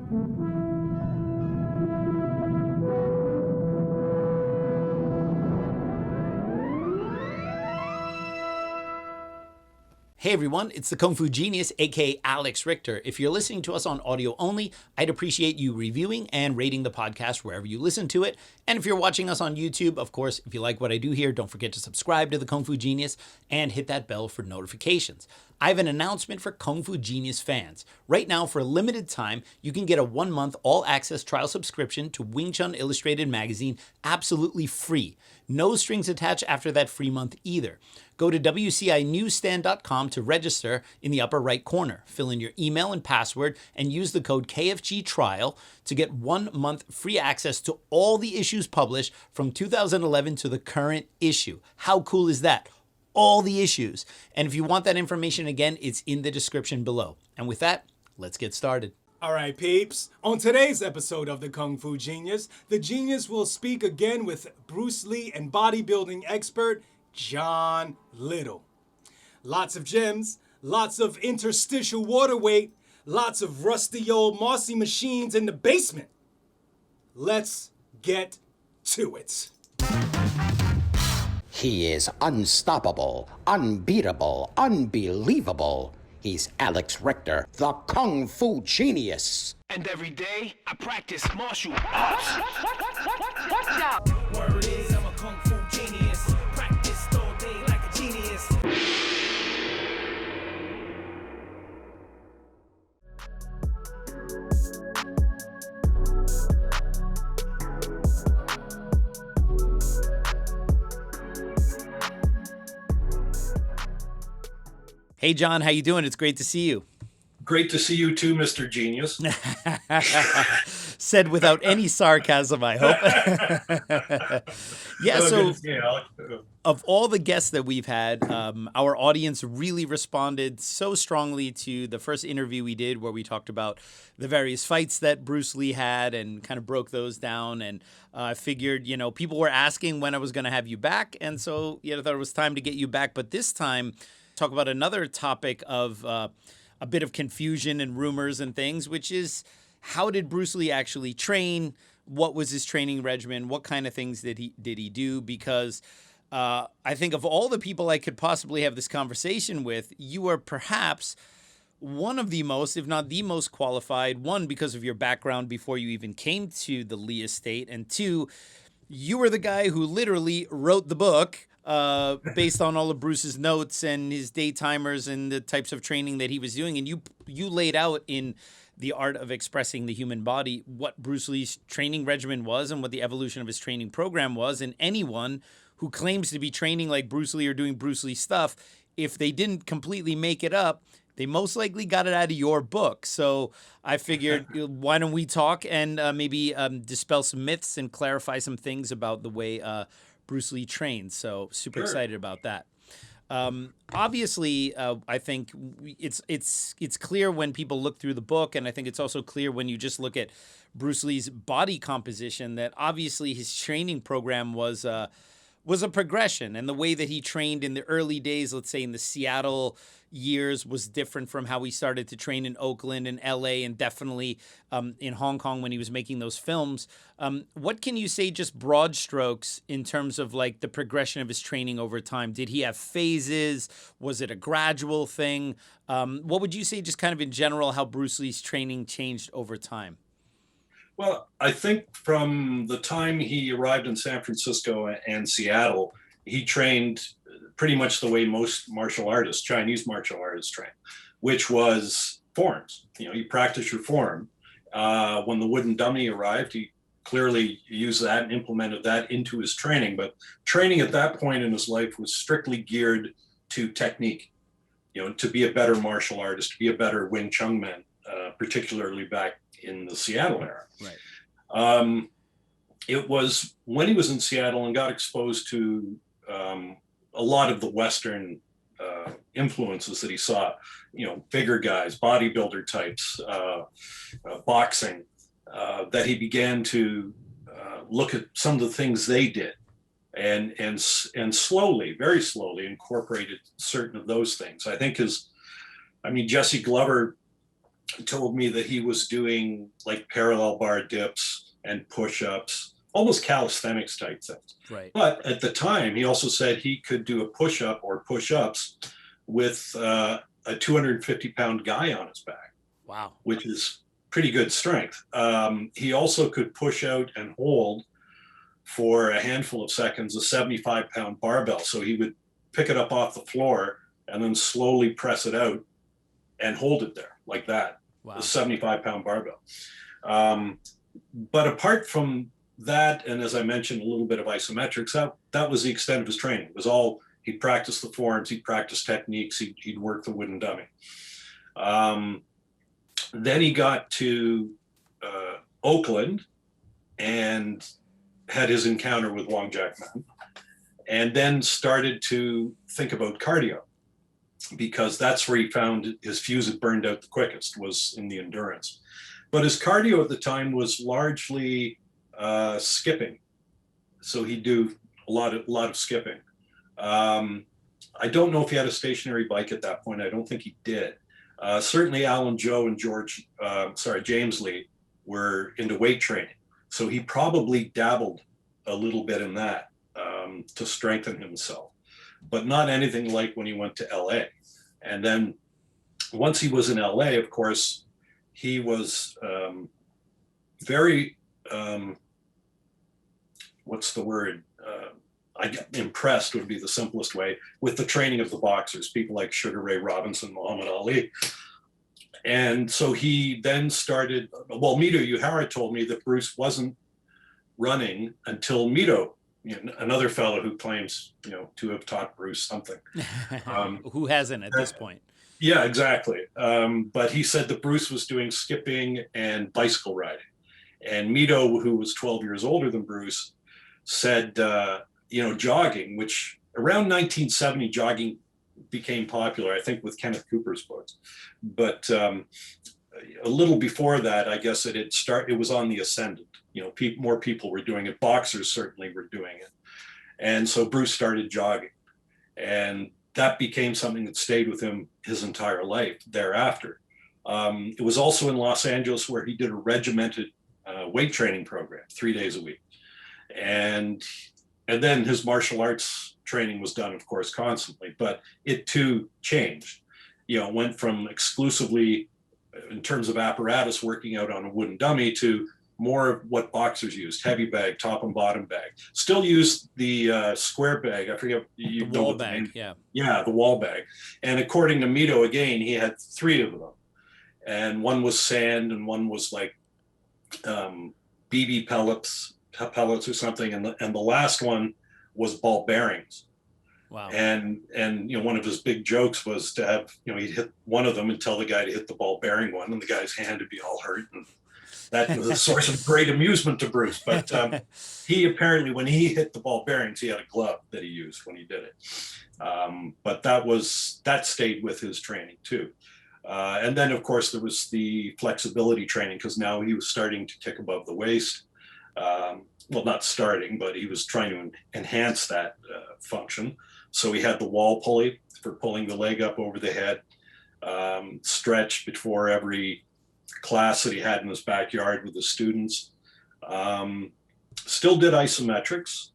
Hey everyone, it's the Kung Fu Genius, aka Alex Richter. If you're listening to us on audio only, I'd appreciate you reviewing and rating the podcast wherever you listen to it. And if you're watching us on YouTube, of course, if you like what I do here, don't forget to subscribe to the Kung Fu Genius and hit that bell for notifications. I have an announcement for Kung Fu Genius fans. Right now, for a limited time, you can get a 1-month all-access trial subscription to Wing Chun Illustrated magazine absolutely free. No strings attached after that free month either. Go to WCInewsstand.com to register in the upper right corner. Fill in your email and password and use the code KFGTRIAL to get 1 month free access to all the issues published from 2011 to the current issue. How cool is that? All the issues. And if you want that information again, it's in the description below. And with that, let's get started. All right, peeps. On today's episode of the Kung Fu Genius, the genius will speak again with Bruce Lee and bodybuilding expert John Little. Lots of gems, lots of interstitial water weight, lots of rusty old Marcy Machines in the basement. Let's get to it. He is unstoppable, unbeatable, unbelievable. He's Alex Richter, the Kung Fu Genius. And every day, I practice martial arts. Watch out! Word is, I'm a Kung Fu genius. Practiced all day like a genius. Hey John, how you doing? It's great to see you. Great to see you too, Mr. Genius. Said without any sarcasm, I hope. Yeah, so of all the guests that we've had, our audience really responded so strongly to the first interview we did where we talked about the various fights that Bruce Lee had and kind of broke those down. And I figured, people were asking when I was going to have you back. And so, I thought it was time to get you back. But this time, talk about another topic of a bit of confusion and rumors and things, which is how did Bruce Lee actually train? What was his training regimen? What kind of things did he do? Because I think of all the people I could possibly have this conversation with, you are perhaps one of the most, if not the most qualified, one, because of your background before you even came to the Lee estate, and two, you were the guy who literally wrote the book based on all of Bruce's notes and his day timers and the types of training that he was doing. And you laid out in The Art of Expressing the Human Body what Bruce Lee's training regimen was and what the evolution of his training program was. And anyone who claims to be training like Bruce Lee or doing Bruce Lee stuff, if they didn't completely make it up, they most likely got it out of your book. So I figured, why don't we talk and maybe dispel some myths and clarify some things about the way Bruce Lee trained. So super excited about that. Obviously, I think it's clear when people look through the book, and I think it's also clear when you just look at Bruce Lee's body composition that obviously his training program was a progression, and the way that he trained in the early days, let's say in the Seattle years, was different from how he started to train in Oakland and LA and definitely in Hong Kong when he was making those films. What can you say, just broad strokes, in terms of like the progression of his training over time? Did he have phases? Was it a gradual thing? What would you say, just kind of in general, how Bruce Lee's training changed over time? Well, I think from the time he arrived in San Francisco and Seattle, he trained pretty much the way most martial artists, Chinese martial artists, train, which was forms. You practice your form. When the wooden dummy arrived, he clearly used that and implemented that into his training. But training at that point in his life was strictly geared to technique, to be a better martial artist, to be a better Wing Chun man, particularly back in the Seattle era. Right. It was when he was in Seattle and got exposed to a lot of the Western influences that he saw, bigger guys, bodybuilder types, boxing, that he began to look at some of the things they did and slowly, very slowly incorporated certain of those things. I think Jesse Glover told me that he was doing like parallel bar dips and push-ups, almost calisthenics type things. Right. But at the time, he also said he could do a push-up or push-ups with a 250-pound guy on his back. Wow. Which is pretty good strength. He also could push out and hold for a handful of seconds a 75-pound barbell. So he would pick it up off the floor and then slowly press it out and hold it there like that. Wow. A 75-pound barbell. But apart from that, and as I mentioned, a little bit of isometrics, that was the extent of his training. It was all, he'd practice the forms, he'd practice techniques, he'd work the wooden dummy. Then he got to Oakland and had his encounter with Long Jack Man, and then started to think about cardio, because that's where he found his fuse had burned out the quickest, was in the endurance. But his cardio at the time was largely skipping. So he'd do a lot of skipping. I don't know if he had a stationary bike at that point. I don't think he did. Certainly Alan Joe and James Lee were into weight training. So he probably dabbled a little bit in that to strengthen himself, but not anything like when he went to LA. And then once he was in LA, of course, he was very, what's the word? I get impressed would be the simplest way, with the training of the boxers, people like Sugar Ray Robinson, Muhammad Ali. And so he then started, well, Mito Uehara told me that Bruce wasn't running until Mito, another fellow who claims, to have taught Bruce something. Who hasn't at this point? Yeah, exactly. But he said that Bruce was doing skipping and bicycle riding. And Mito, who was 12 years older than Bruce, said, jogging, which around 1970, jogging became popular, I think, with Kenneth Cooper's books. But a little before that, I guess it was on the ascendant. More people were doing it. Boxers certainly were doing it. And so Bruce started jogging. And that became something that stayed with him his entire life thereafter. It was also in Los Angeles where he did a regimented weight training program, 3 days a week. And then his martial arts training was done, of course, constantly, but it too changed. It went from exclusively, in terms of apparatus, working out on a wooden dummy to more of what boxers used: heavy bag, top and bottom bag. Still used the square bag. I forget. The wall bag, yeah. Yeah, the wall bag. And according to Mito, again, he had 3 of them. And one was sand and one was like BB pellets or something. And the last one was ball bearings. Wow. And one of his big jokes was to have, he'd hit one of them and tell the guy to hit the ball bearing one, and the guy's hand would be all hurt. And that was a source of great amusement to Bruce. But he apparently, when he hit the ball bearings, he had a glove that he used when he did it. But that stayed with his training too. And then, of course, there was the flexibility training, because now he was starting to kick above the waist. Well, not starting, but he was trying to enhance that function. So he had the wall pulley for pulling the leg up over the head, stretch before every class that he had in his backyard with the students. Still did isometrics.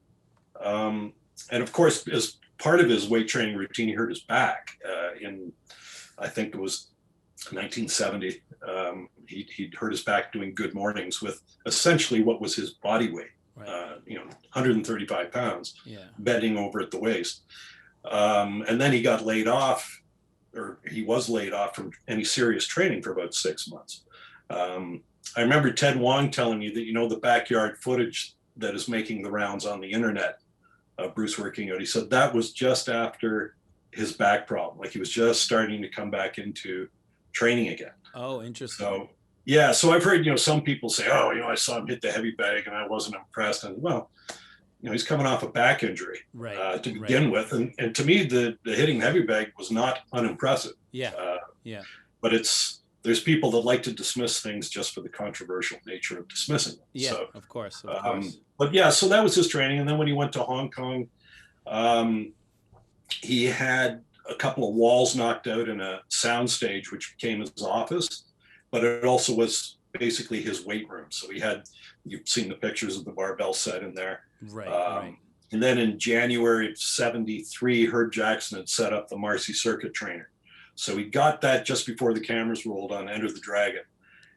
And of course, as part of his weight training routine, he hurt his back I think it was 1970. He'd hurt his back doing good mornings with essentially what was his body weight, right. 135 pounds, bending over at the waist. And then he got laid off, or he was laid off from any serious training for about 6 months. I remember Ted Wong telling me that, the backyard footage that is making the rounds on the internet of Bruce working out, he said that was just after his back problem. Like, he was just starting to come back into training again. Oh, interesting. So, yeah. So I've heard, some people say, oh, I saw him hit the heavy bag and I wasn't impressed. And well, he's coming off a back injury, right, to begin with. And to me, the hitting the heavy bag was not unimpressive. Yeah. But there's people that like to dismiss things just for the controversial nature of dismissing them. Yeah, so, of course. But yeah, so that was his training. And then when he went to Hong Kong, he had a couple of walls knocked out in a sound stage, which became his office. but it also was basically his weight room. So you've seen the pictures of the barbell set in there. Right. And then in January of 73, Herb Jackson had set up the Marcy circuit trainer. So he got that just before the cameras rolled on Enter the Dragon,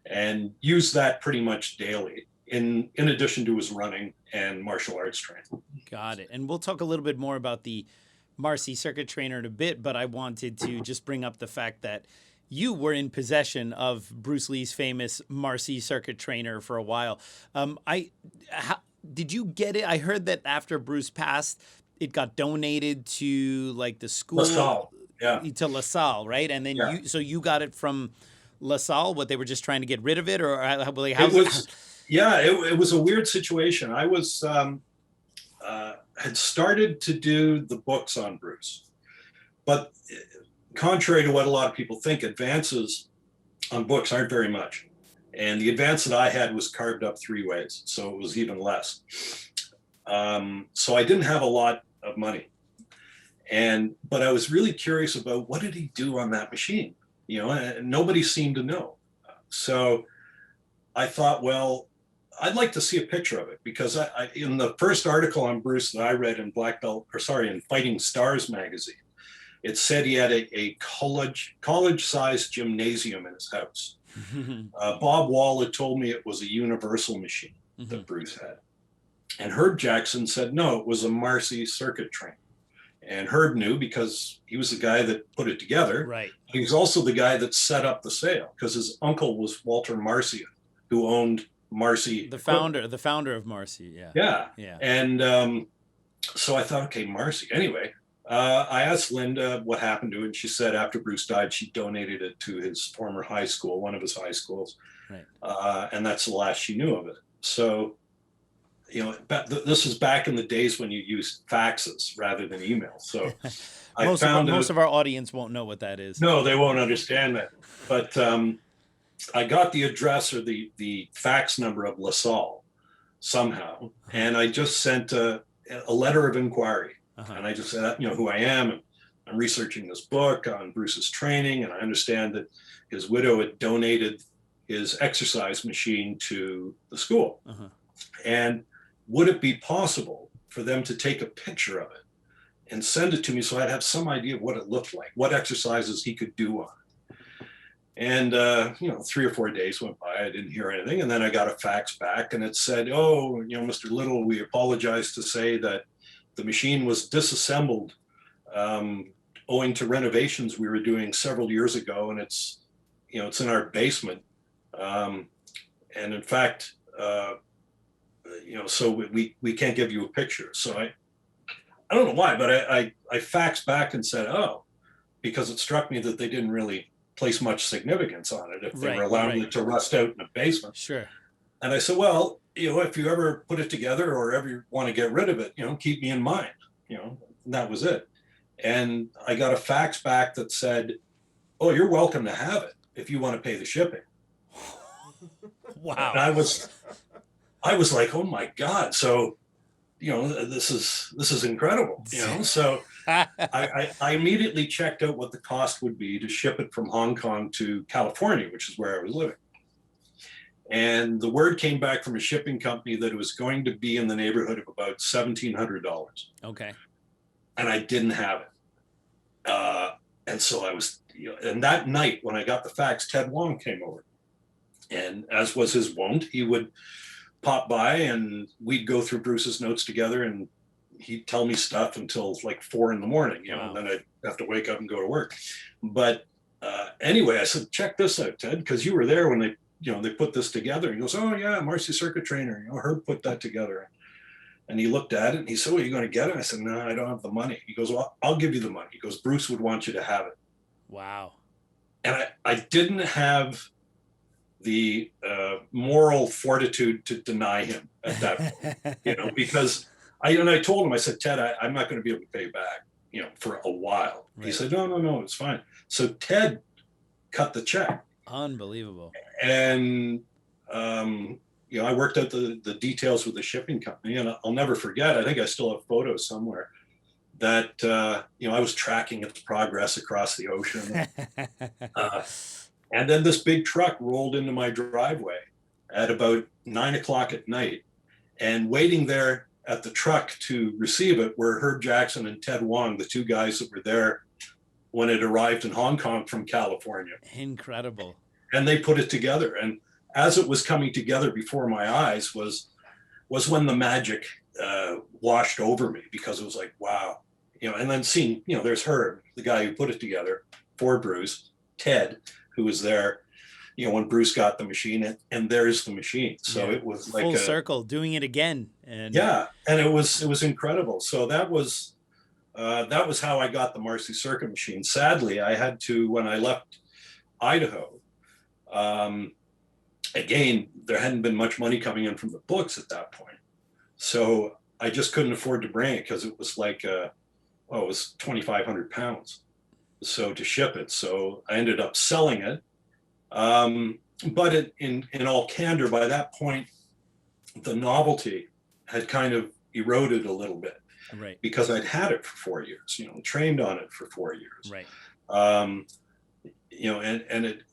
and used that pretty much daily in addition to his running and martial arts training. Got it. And we'll talk a little bit more about the Marcy circuit trainer in a bit, but I wanted to just bring up the fact that you were in possession of Bruce Lee's famous Marcy circuit trainer for a while. Did you get it? I heard that after Bruce passed, it got donated to like the school. LaSalle, yeah. To LaSalle, right? And then you got it from LaSalle. What, they were just trying to get rid of it, or how it was a weird situation. I was had started to do the books on Bruce, but contrary to what a lot of people think, advances on books aren't very much. And the advance that I had was carved up 3 ways, so it was even less. So I didn't have a lot of money, but I was really curious about what did he do on that machine, and nobody seemed to know. So I thought, well, I'd like to see a picture of it, because I in the first article on Bruce that I read in in Fighting Stars magazine, it said he had a college-sized gymnasium in his house. Bob Wall had told me it was a universal machine that Bruce had. And Herb Jackson said, no, it was a Marcy circuit trainer. And Herb knew because he was the guy that put it together. Right. He was also the guy that set up the sale, because his uncle was Walter Marcy, who owned Marcy. The founder of Marcy. Yeah. And so I thought, okay, Marcy. Anyway, I asked Linda what happened to it, and she said after Bruce died, she donated it to his former high school, one of his high schools. Right. And that's the last she knew of it. So, this is back in the days when you used faxes rather than emails. So most of our audience won't know what that is. No, they won't understand that. But I got the address or the fax number of LaSalle somehow, and I just sent a letter of inquiry. And I just said, who I am, and I'm researching this book on Bruce's training, and I understand that his widow had donated his exercise machine to the school. And would it be possible for them to take a picture of it and send it to me so I'd have some idea of what it looked like, what exercises he could do on it? And 3 or 4 days went by, I didn't hear anything, and then I got a fax back, and it said, Mr. Little, we apologize to say that the machine was disassembled owing to renovations we were doing several years ago, and it's in our basement. And in fact, so we can't give you a picture. So I don't know why, but I faxed back and said, because it struck me that they didn't really place much significance on it if they were allowing it to rust out in the basement. Sure. And I said, well, if you ever put it together or ever want to get rid of it, keep me in mind, and that was it. And I got a fax back that said, oh, you're welcome to have it if you want to pay the shipping. Wow. And I was like, oh my God. So, this is incredible, so I immediately checked out what the cost would be to ship it from Hong Kong to California, which is where I was living. And the word came back from a shipping company that it was going to be in the neighborhood of about $1,700. Okay. And I didn't have it. And so I was, and that night when I got the fax, Ted Wong came over. And as was his wont, he would pop by and we'd go through Bruce's notes together, and he'd tell me stuff until like 4 a.m, and then I'd have to wake up and go to work. But anyway, I said, check this out, Ted, because you were there when they put this together. He goes, oh yeah, Marcy circuit trainer, Herb put that together. And he looked at it and he said, well, are you going to get it? I said, no, I don't have the money. He goes, well, I'll give you the money. He goes, Bruce would want you to have it. Wow. And I didn't have the moral fortitude to deny him at that point, because I told him, I said, Ted, I'm not going to be able to pay back, for a while. Right. He said, no, it's fine. So Ted cut the check. Unbelievable. And, I worked out the details with the shipping company, and I'll never forget, I think I still have photos somewhere, that, I was tracking its progress across the ocean. And then this big truck rolled into my driveway at about 9 o'clock at night. And waiting there at the truck to receive it were Herb Jackson and Ted Wong, the two guys that were there when it arrived in Hong Kong from California. Incredible. And they put it together. And as it was coming together before my eyes was when the magic washed over me, because it was like, wow, and then seeing, there's Herb, the guy who put it together for Bruce, Ted, who was there, when Bruce got the machine, and there's the machine. So it was like full circle, doing it again. And and it was incredible. So that was how I got the Marcy circuit machine. Sadly, I had to, when I left Idaho, again, there hadn't been much money coming in from the books at that point. So I just couldn't afford to bring it, because it was like, it was 2,500 pounds. So to ship it. So I ended up selling it. But in all candor, by that point, the novelty had kind of eroded a little bit. Right. Because I'd had it for 4 years, trained on it for 4 years. Right. And it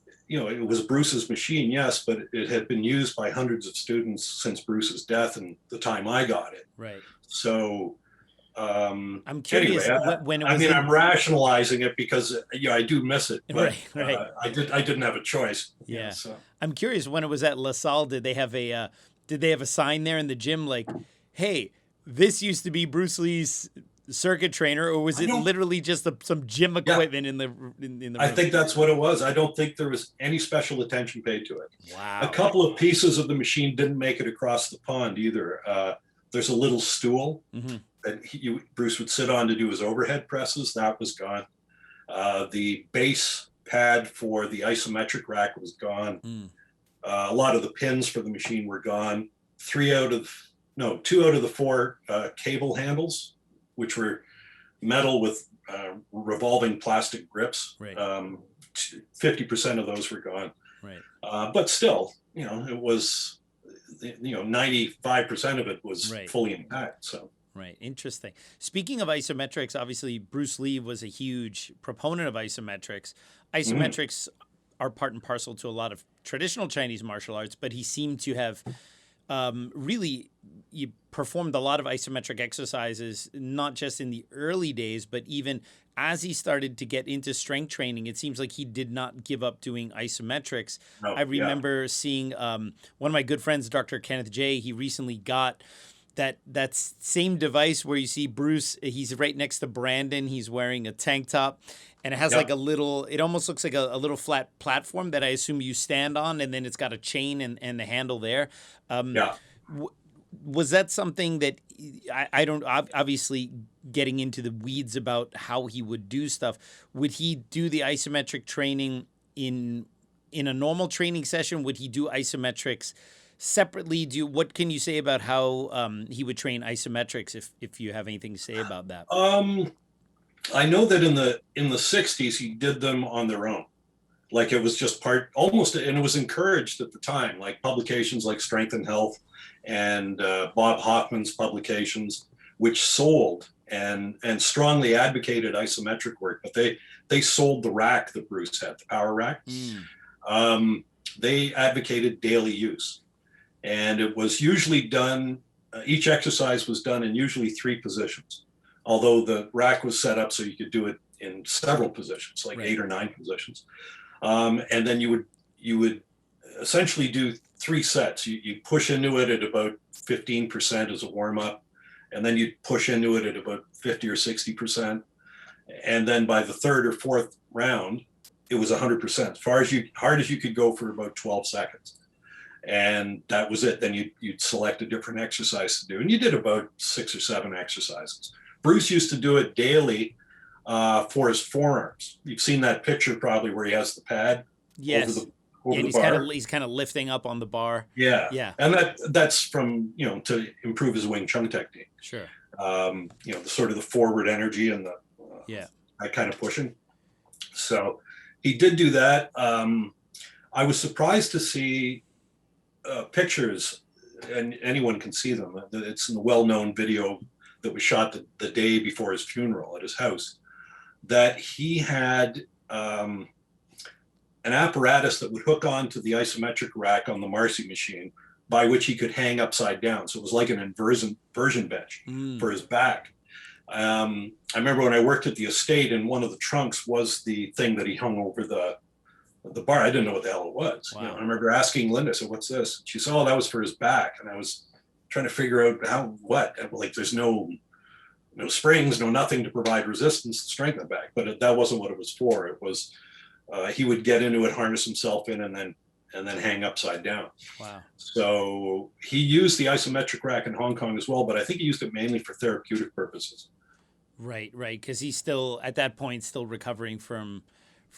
was Bruce's machine, yes, but it had been used by hundreds of students since Bruce's death and the time I got it. Right. So I'm curious, anyway, when it was I'm rationalizing it because I do miss it, but right. I didn't have a choice. Yeah. So. I'm curious, when it was at La Salle, did they have a sign there in the gym like, hey, this used to be Bruce Lee's circuit trainer, or was it literally just some gym equipment in the room? I think that's what it was. I don't think there was any special attention paid to it. Wow. A couple of pieces of the machine didn't make it across the pond either. There's a little stool that Bruce would sit on to do his overhead presses. That was gone. The base pad for the isometric rack was gone. A lot of the pins for the machine were gone. 2 out of the 4 cable handles, which were metal with revolving plastic grips. Right. 50% of those were gone. Right. But still, it was, 95% of it was fully intact. So. Right. Interesting. Speaking of isometrics, obviously Bruce Lee was a huge proponent of isometrics. Isometrics are part and parcel to a lot of traditional Chinese martial arts, but he seemed to have really performed a lot of isometric exercises, not just in the early days, but even as he started to get into strength training. It seems like he did not give up doing isometrics. I remember seeing one of my good friends, Dr. Kenneth J. He recently got that same device where you see Bruce, he's right next to Brandon. He's wearing a tank top, and it has like it almost looks like a little flat platform that I assume you stand on, and then it's got a chain and the handle there. Was that something that I don't, obviously getting into the weeds about how he would do stuff, would he do the isometric training in a normal training session? Would he do isometrics separately? What can you say about how he would train isometrics, if you have anything to say about that? I know that in the 60s he did them on their own. Like it was just almost, and it was encouraged at the time, like publications like Strength and Health and Bob Hoffman's publications, which sold and strongly advocated isometric work, but they sold the rack that Bruce had, the power rack. They advocated daily use. And it was usually done, each exercise was done in usually 3 positions, although the rack was set up so you could do it in several positions, like 8 or 9 positions. And then you would essentially do 3 sets. You push into it at about 15% as a warm up, and then you'd push into it at about 50 or 60%. And then by the 3rd or 4th round, it was 100%, hard as you could go for about 12 seconds. And that was it. Then you'd select a different exercise to do. And you did about 6 or 7 exercises. Bruce used to do it daily for his forearms. You've seen that picture probably where he has the pad over the bar. He's kind of lifting up on the bar. Yeah. And that's from, to improve his Wing Chun technique. Sure. The sort of the forward energy and that kind of pushing. So he did do that. I was surprised to see pictures, and anyone can see them. It's in the well-known video that was shot the day before his funeral at his house, that he had an apparatus that would hook onto the isometric rack on the Marcy machine, by which he could hang upside down. So it was like an inversion bench for his back. I remember when I worked at the estate, and one of the trunks was the thing that he hung over the bar. I didn't know what the hell it was. Wow. You know, I remember asking Linda, so what's this? She said, oh, that was for his back. And I was trying to figure out what, like there's no springs, no nothing to provide resistance to strengthen the back, but that wasn't what it was for. It was, he would get into it, harness himself in, and then hang upside down. Wow. So he used the isometric rack in Hong Kong as well, but I think he used it mainly for therapeutic purposes. Right. Because he's still at that point still recovering from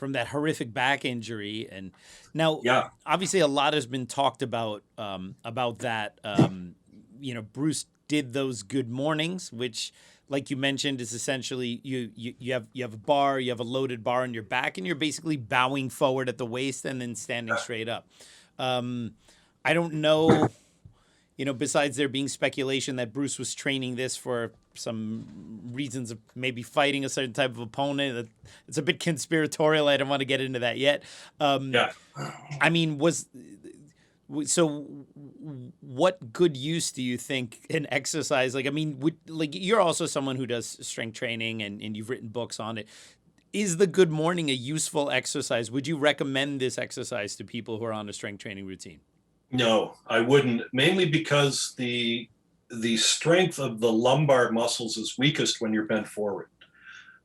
that horrific back injury. And now, obviously, a lot has been talked about that. Bruce did those good mornings, which, like you mentioned, is essentially you have a bar, you have a loaded bar on your back, and you're basically bowing forward at the waist and then standing straight up. I don't know, besides there being speculation that Bruce was training this for some reasons of maybe fighting a certain type of opponent. It's a bit conspiratorial. I don't want to get into that yet. I mean, so what good use do you think an exercise you're also someone who does strength training and you've written books on it. Is the good morning a useful exercise? Would you recommend this exercise to people who are on a strength training routine? No, I wouldn't, mainly because the strength of the lumbar muscles is weakest when you're bent forward,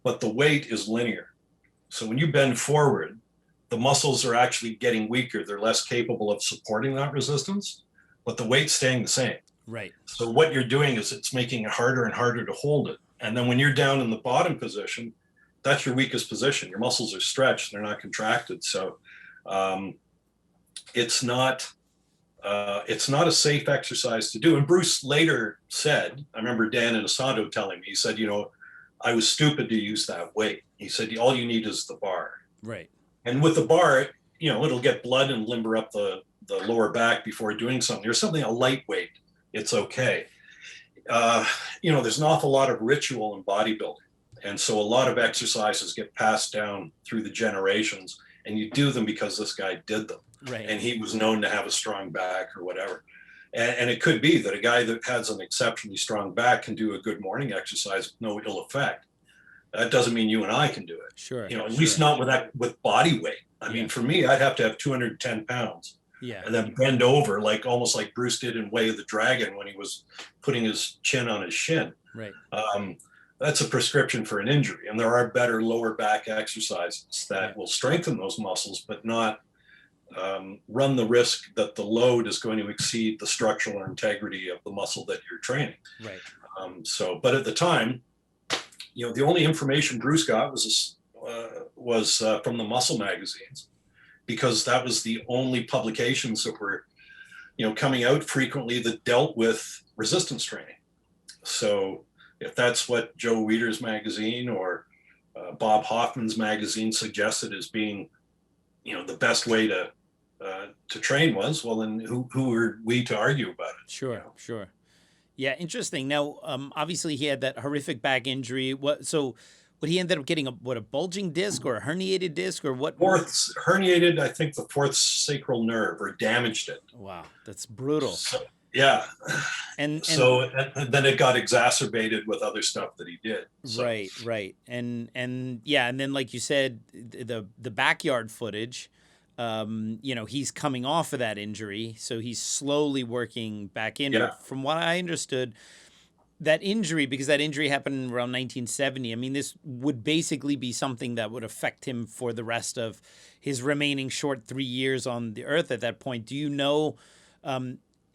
but the weight is linear. So when you bend forward, the muscles are actually getting weaker. They're less capable of supporting that resistance, but the weight's staying the same. Right. So what you're doing is it's making it harder and harder to hold it. And then when you're down in the bottom position, that's your weakest position. Your muscles are stretched, they're not contracted. So it's not a safe exercise to do. And Bruce later said, I remember Dan Inosanto telling me, he said, I was stupid to use that weight. He said, all you need is the bar. Right. And with the bar, it'll get blood and limber up the lower back before doing something. There's something, a lightweight, it's okay. There's an awful lot of ritual in bodybuilding. And so a lot of exercises get passed down through the generations, and you do them because this guy did them. Right. And he was known to have a strong back or whatever. And it could be that a guy that has an exceptionally strong back can do a good morning exercise with no ill effect. That doesn't mean you and I can do it. Sure. At least not with body weight. I mean, for me, I'd have to have 210 pounds. Yeah. And then bend over, almost like Bruce did in Way of the Dragon when he was putting his chin on his shin. Right. That's a prescription for an injury. And there are better lower back exercises that will strengthen those muscles, but not run the risk that the load is going to exceed the structural integrity of the muscle that you're training. Right. But at the time, the only information Bruce got was from the muscle magazines, because that was the only publications that were, coming out frequently that dealt with resistance training. So if that's what Joe Weider's magazine or Bob Hoffman's magazine suggested as being, the best way to train was, well, then who are we to argue about it? Sure. Yeah, interesting. Now, obviously, he had that horrific back injury. What he ended up getting a bulging disc or a herniated disc or what? Herniated, I think the fourth sacral nerve, or damaged it. Wow, that's brutal. So, yeah, and then it got exacerbated with other stuff that he did. So. Right, and then like you said, the backyard footage. He's coming off of that injury, so he's slowly working back in. Yeah. But from what I understood, that injury happened around 1970. I mean, this would basically be something that would affect him for the rest of his remaining short 3 years on the earth at that point. Do you know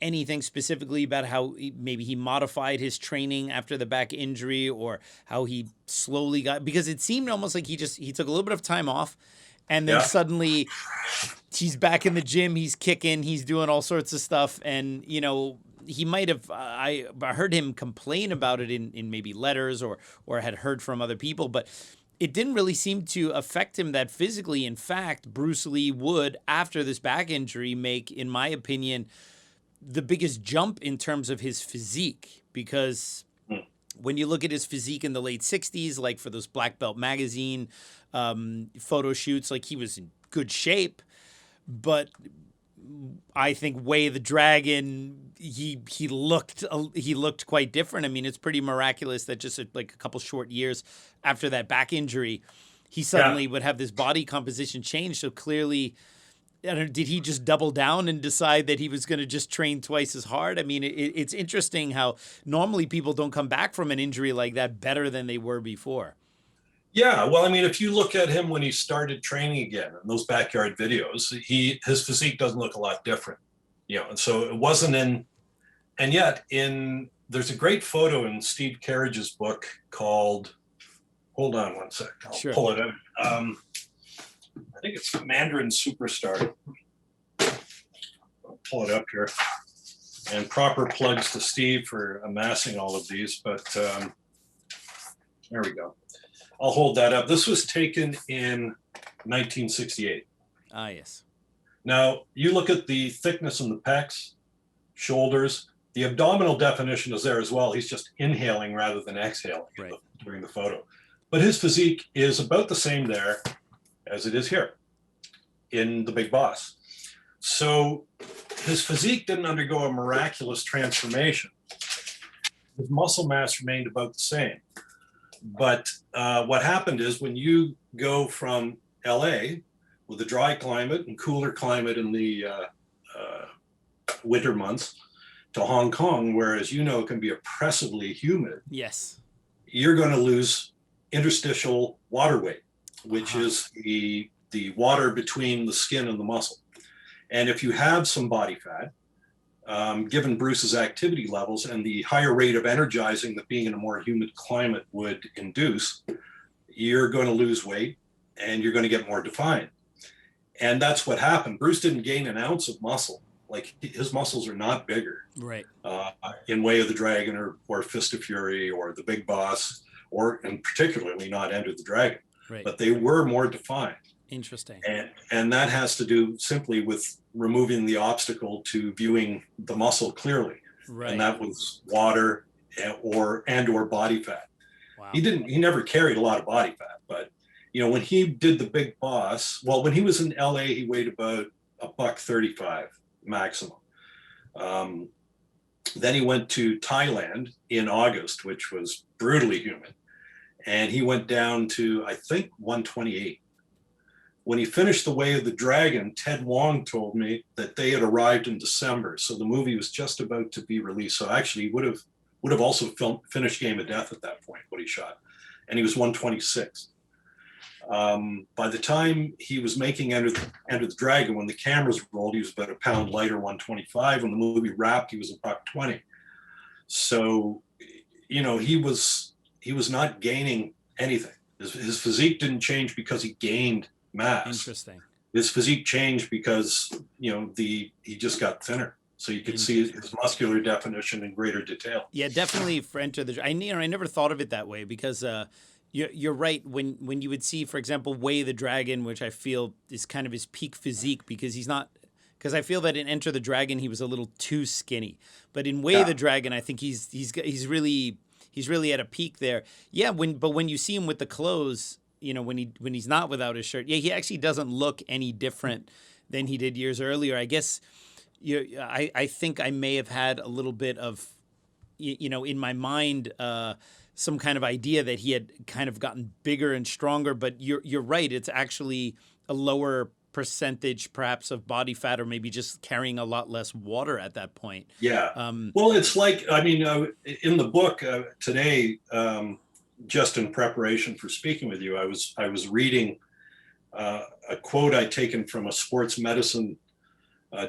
anything specifically about how maybe he modified his training after the back injury, or how he slowly because it seemed almost like he took a little bit of time off, and then suddenly he's back in the gym, he's kicking, he's doing all sorts of stuff. And, he might have, I heard him complain about it in maybe letters or had heard from other people, but it didn't really seem to affect him that physically. In fact, Bruce Lee would, after this back injury, make, in my opinion, the biggest jump in terms of his physique, because when you look at his physique in the late 60s, like for those Black Belt magazine photo shoots, like he was in good shape, but I think Way the Dragon, he looked quite different. I mean, it's pretty miraculous that just like a couple short years after that back injury, he suddenly would have this body composition change. So clearly, I don't know, did he just double down and decide that he was going to just train twice as hard? I mean, it's interesting how normally people don't come back from an injury like that better than they were before. Yeah, well, I mean, if you look at him when he started training again in those backyard videos, his physique doesn't look a lot different, you know. And so it wasn't in, and yet there's a great photo in Steve Carriage's book called, hold on one sec, I'll pull it out. I think it's Mandarin Superstar. I'll pull it up here. And proper plugs to Steve for amassing all of these, but there we go. I'll hold that up. This was taken in 1968. Ah, yes. Now, you look at the thickness in the pecs, shoulders, the abdominal definition is there as well. He's just inhaling rather than exhaling during the photo. But his physique is about the same there as it is here in The Big Boss. So his physique didn't undergo a miraculous transformation. His muscle mass remained about the same. But what happened is when you go from LA with a dry climate and cooler climate in the winter months to Hong Kong, where, as you know, can be oppressively humid. Yes. You're going to lose interstitial water weight, which is the water between the skin and the muscle. And if you have some body fat, given Bruce's activity levels and the higher rate of energizing that being in a more humid climate would induce, you're going to lose weight and you're going to get more defined. And that's what happened. Bruce didn't gain an ounce of muscle. Like, his muscles are not bigger. Right. In Way of the Dragon or Fist of Fury or The Big Boss, and particularly not Enter the Dragon. Right. But they were more defined. Interesting. And that has to do simply with removing the obstacle to viewing the muscle clearly. Right. And that was water or body fat. Wow. He never carried a lot of body fat, but you know, when he did The Big Boss, well, when he was in LA, he weighed about $135 maximum. Then he went to Thailand in August, which was brutally humid. And he went down to, I think, 128. When he finished The Way of the Dragon, Ted Wong told me that they had arrived in December. So the movie was just about to be released. So actually he would have also finished Game of Death at that point, what he shot. And he was 126. By the time he was making Enter the Dragon, when the cameras rolled, he was about a pound lighter, 125. When the movie wrapped, he was about 20. So, you know, he was not gaining anything. His physique didn't change because he gained mass. Interesting. His physique changed because, you know, he just got thinner. So you could see his muscular definition in greater detail. Yeah, definitely for Enter the Dragon. I never thought of it that way because you're right. When you would see, for example, Way the Dragon, which I feel is kind of his peak physique because he's not, because I feel that in Enter the Dragon he was a little too skinny, but in Way the Dragon I think he's really at a peak there. Yeah, when you see him with the clothes, you know, when he's not without his shirt, yeah, he actually doesn't look any different than he did years earlier. I guess I think I may have had a little bit of, you know, in my mind, some kind of idea that he had kind of gotten bigger and stronger. But you're right; it's actually a lower percentage, perhaps, of body fat, or maybe just carrying a lot less water at that point. Yeah. Well, it's like, I mean, in the book today, just in preparation for speaking with you, I was reading a quote I'd taken from a sports medicine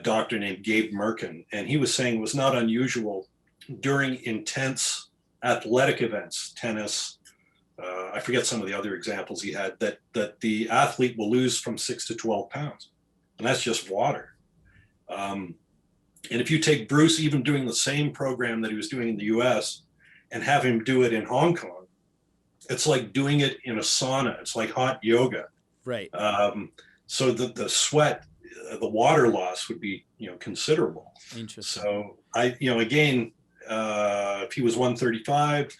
doctor named Gabe Merkin, and he was saying it was not unusual during intense athletic events, tennis, I forget some of the other examples he had, that the athlete will lose from 6 to 12 pounds, and that's just water. And if you take Bruce even doing the same program that he was doing in the US and have him do it in Hong Kong, it's like doing it in a sauna. It's like hot yoga. Right. So the sweat, the water loss would be, you know, considerable. Interesting. So again, if he was 135,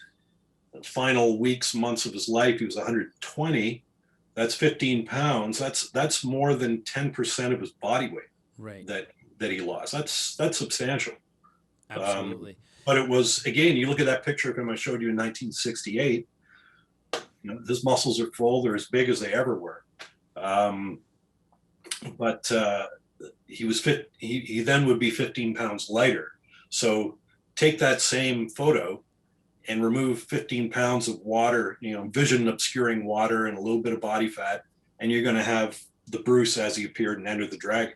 the final weeks, months of his life, he was 120. That's 15 pounds. That's more than 10% of his body weight Right. that he lost. That's substantial. Absolutely. But it was, again, you look at that picture of him I showed you in 1968, his muscles are full. They're as big as they ever were. But he was fit. He then would be 15 pounds lighter. So take that same photo and remove 15 pounds of water, vision obscuring water and a little bit of body fat, and you're going to have the Bruce as he appeared in Enter the Dragon.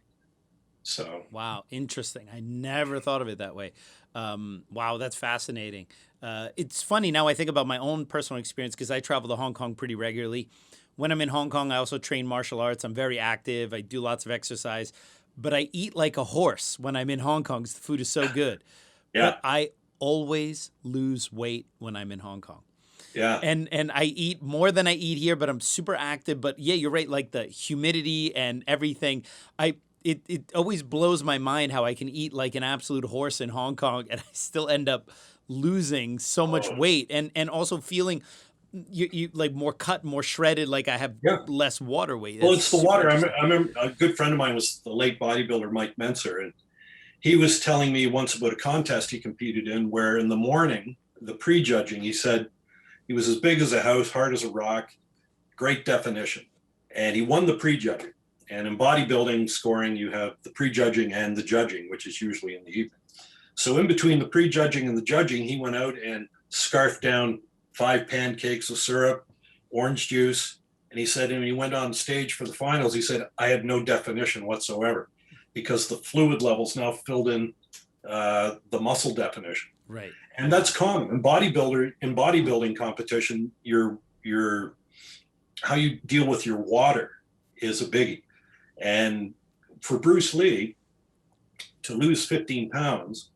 So wow, interesting. I never thought of it that way. Wow, that's fascinating. It's funny now I think about my own personal experience because I travel to Hong Kong pretty regularly. When I'm in Hong Kong, I also train martial arts. I'm very active. I do lots of exercise, but I eat like a horse when I'm in Hong Kong because the food is so good. yeah, But I always lose weight when I'm in Hong Kong. yeah. And I eat more than I eat here, but I'm super active. But yeah, you're right. Like the humidity and everything, it always blows my mind how I can eat like an absolute horse in Hong Kong and I still end up losing so much weight and also feeling you like more cut, more shredded, like I have less water weight. Well, That's it's the super water. I interesting. remember a good friend of mine was the late bodybuilder Mike Menser, and he was telling me once about a contest he competed in where in the morning, the pre-judging, he said he was as big as a house, hard as a rock, great definition. And he won the pre-judging. And in bodybuilding scoring, you have the pre-judging and the judging, which is usually in the evening. So in between the pre-judging and the judging, he went out and scarfed down 5 pancakes of syrup, orange juice. And he said, when he went on stage for the finals, he said, I had no definition whatsoever because the fluid levels now filled in the muscle definition. Right. And that's common in bodybuilding competition. Your how you deal with your water is a biggie. And for Bruce Lee to lose 15 pounds,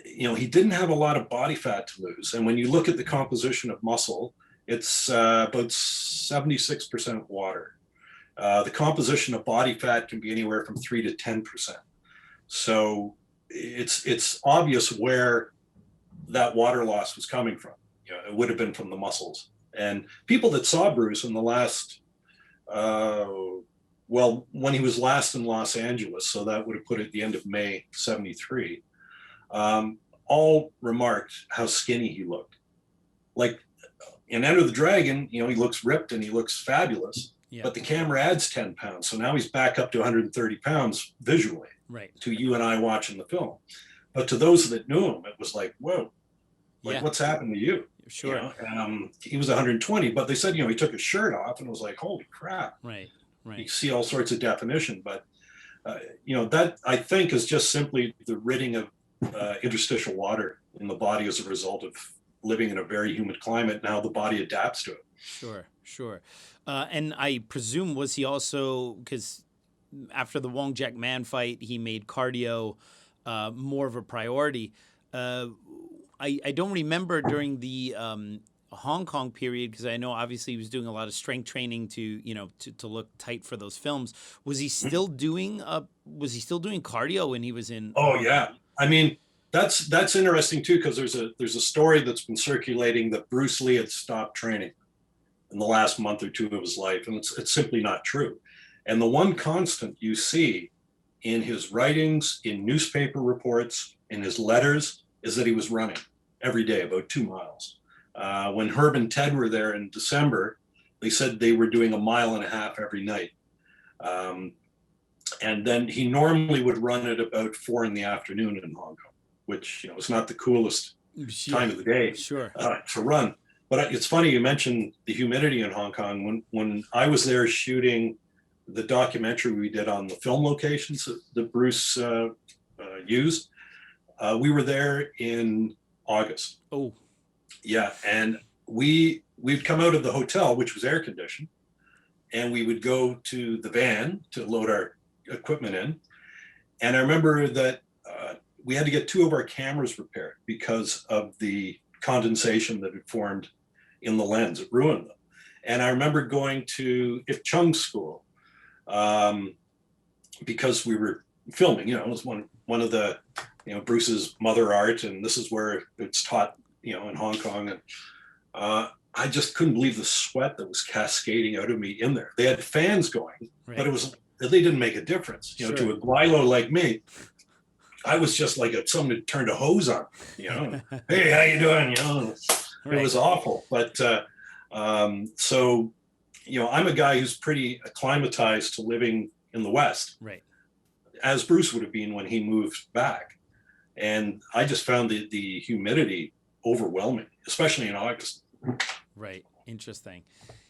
he didn't have a lot of body fat to lose. And when you look at the composition of muscle, it's about 76% water. The composition of body fat can be anywhere from 3 to 10%. So it's obvious where that water loss was coming from. It would have been from the muscles. And people that saw Bruce in the last, when he was last in Los Angeles, so that would have put it at the end of May 73, all remarked how skinny he looked. Like in Enter the Dragon, he looks ripped and he looks fabulous, but the camera adds 10 pounds. So now he's back up to 130 pounds visually to you and I watching the film. But to those that knew him, it was like, whoa, what's happened to you? Sure. He was 120, but they said, he took his shirt off and it was like, holy crap. Right. You see all sorts of definition, but that I think is just simply the ridding of interstitial water in the body as a result of living in a very humid climate and how the body adapts to it. Sure. And I presume was he also, because after the Wong Jack Man fight, he made cardio more of a priority. I don't remember during the Hong Kong period, because I know obviously he was doing a lot of strength training to look tight for those films. Was he still doing cardio when he was in? Oh yeah, I mean that's interesting too, because there's a story that's been circulating that Bruce Lee had stopped training in the last month or two of his life, and it's simply not true. And the one constant you see in his writings, in newspaper reports, in his letters, is that he was running every day about 2 miles. When Herb and Ted were there in December, they said they were doing 1.5 miles every night. And then he normally would run at about 4 in the afternoon in Hong Kong, which is not the coolest time of the day to run. But it's funny you mentioned the humidity in Hong Kong. When I was there shooting the documentary we did on the film locations that Bruce used, we were there in August. Oh. Yeah, and we'd come out of the hotel, which was air conditioned, and we would go to the van to load our equipment in. And I remember that we had to get 2 of our cameras repaired because of the condensation that had formed in the lens. It ruined them. And I remember going to Ik Chung School because we were filming. It was one of the Bruce's mother art, and this is where it's taught in Hong Kong. And I I just couldn't believe the sweat that was cascading out of me in there. They had fans going, Right. but they didn't make a difference. You know, Sure. to a glylo like me, I was just like someone had turned a hose on. You know, hey, how you doing? You know, Right. it was awful. But so, you know, I'm a guy who's pretty acclimatized to living in the West, Right. as Bruce would have been when he moved back. And I just found the humidity overwhelming, especially in August. Right. Interesting.